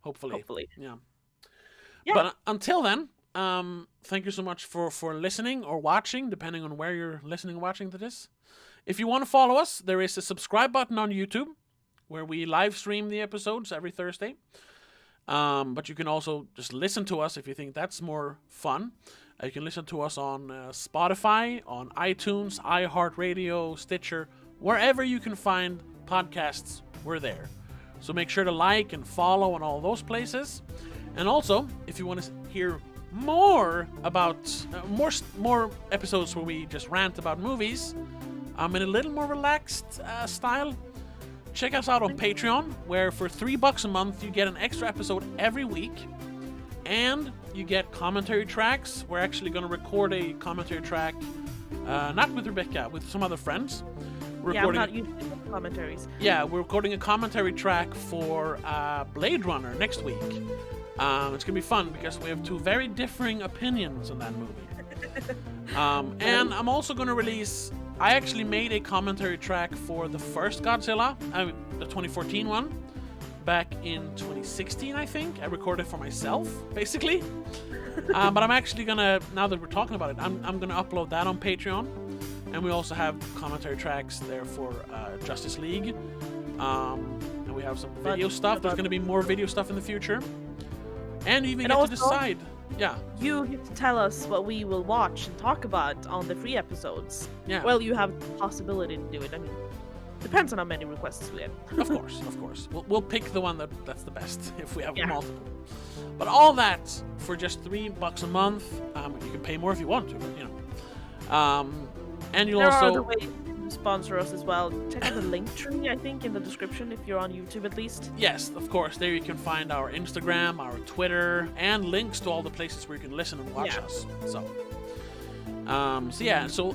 hopefully. Hopefully. Yeah. But until then, thank you so much for listening or watching, depending on where you're listening or watching to this. If you want to follow us, there is a subscribe button on YouTube where we live stream the episodes every Thursday. But you can also just listen to us if you think that's more fun. You can listen to us on Spotify, on iTunes, iHeartRadio, Stitcher, wherever you can find podcasts, we're there. So make sure to like and follow on all those places. And also, if you want to hear more about more episodes where we just rant about movies, in a little more relaxed style, check us out on Patreon, where for $3 a month you get an extra episode every week, and you get commentary tracks. We're actually going to record a commentary track, not with Rebecca, with some other friends. I'm not used to commentaries. Yeah, we're recording a commentary track for Blade Runner next week. It's going to be fun because we have 2 very differing opinions on that movie. And I'm also going to release... I actually made a commentary track for the first Godzilla, the 2014 one, back in 2016, I think. I recorded it for myself, basically. But I'm actually going to, now that we're talking about it, I'm going to upload that on Patreon. And we also have commentary tracks there for Justice League. And we have some video stuff. There's going to be more video stuff in the future. And you even get to decide. Yeah. You get to tell us what we will watch and talk about on the free episodes. Yeah. Well, you have the possibility to do it. I mean, depends on how many requests we get. Of course. We'll pick the one that's the best if we have multiple. But all that for just $3 a month. You can pay more if you want to, but And you'll there also... are other ways sponsor us as well, check out the link tree, I think, in the description if you're on YouTube at least. Yes, of course. There you can find our Instagram, our Twitter, and links to all the places where you can listen and watch us. So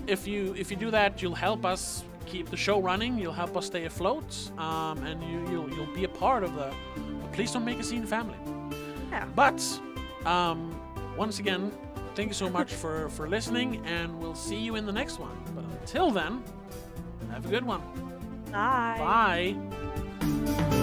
if you do that, you'll help us keep the show running. You'll help us stay afloat, and you'll be a part of the Please Don't Make a Scene family. Yeah. But once again, thank you so much for listening, and we'll see you in the next one. But until then, have a good one. Bye. Bye.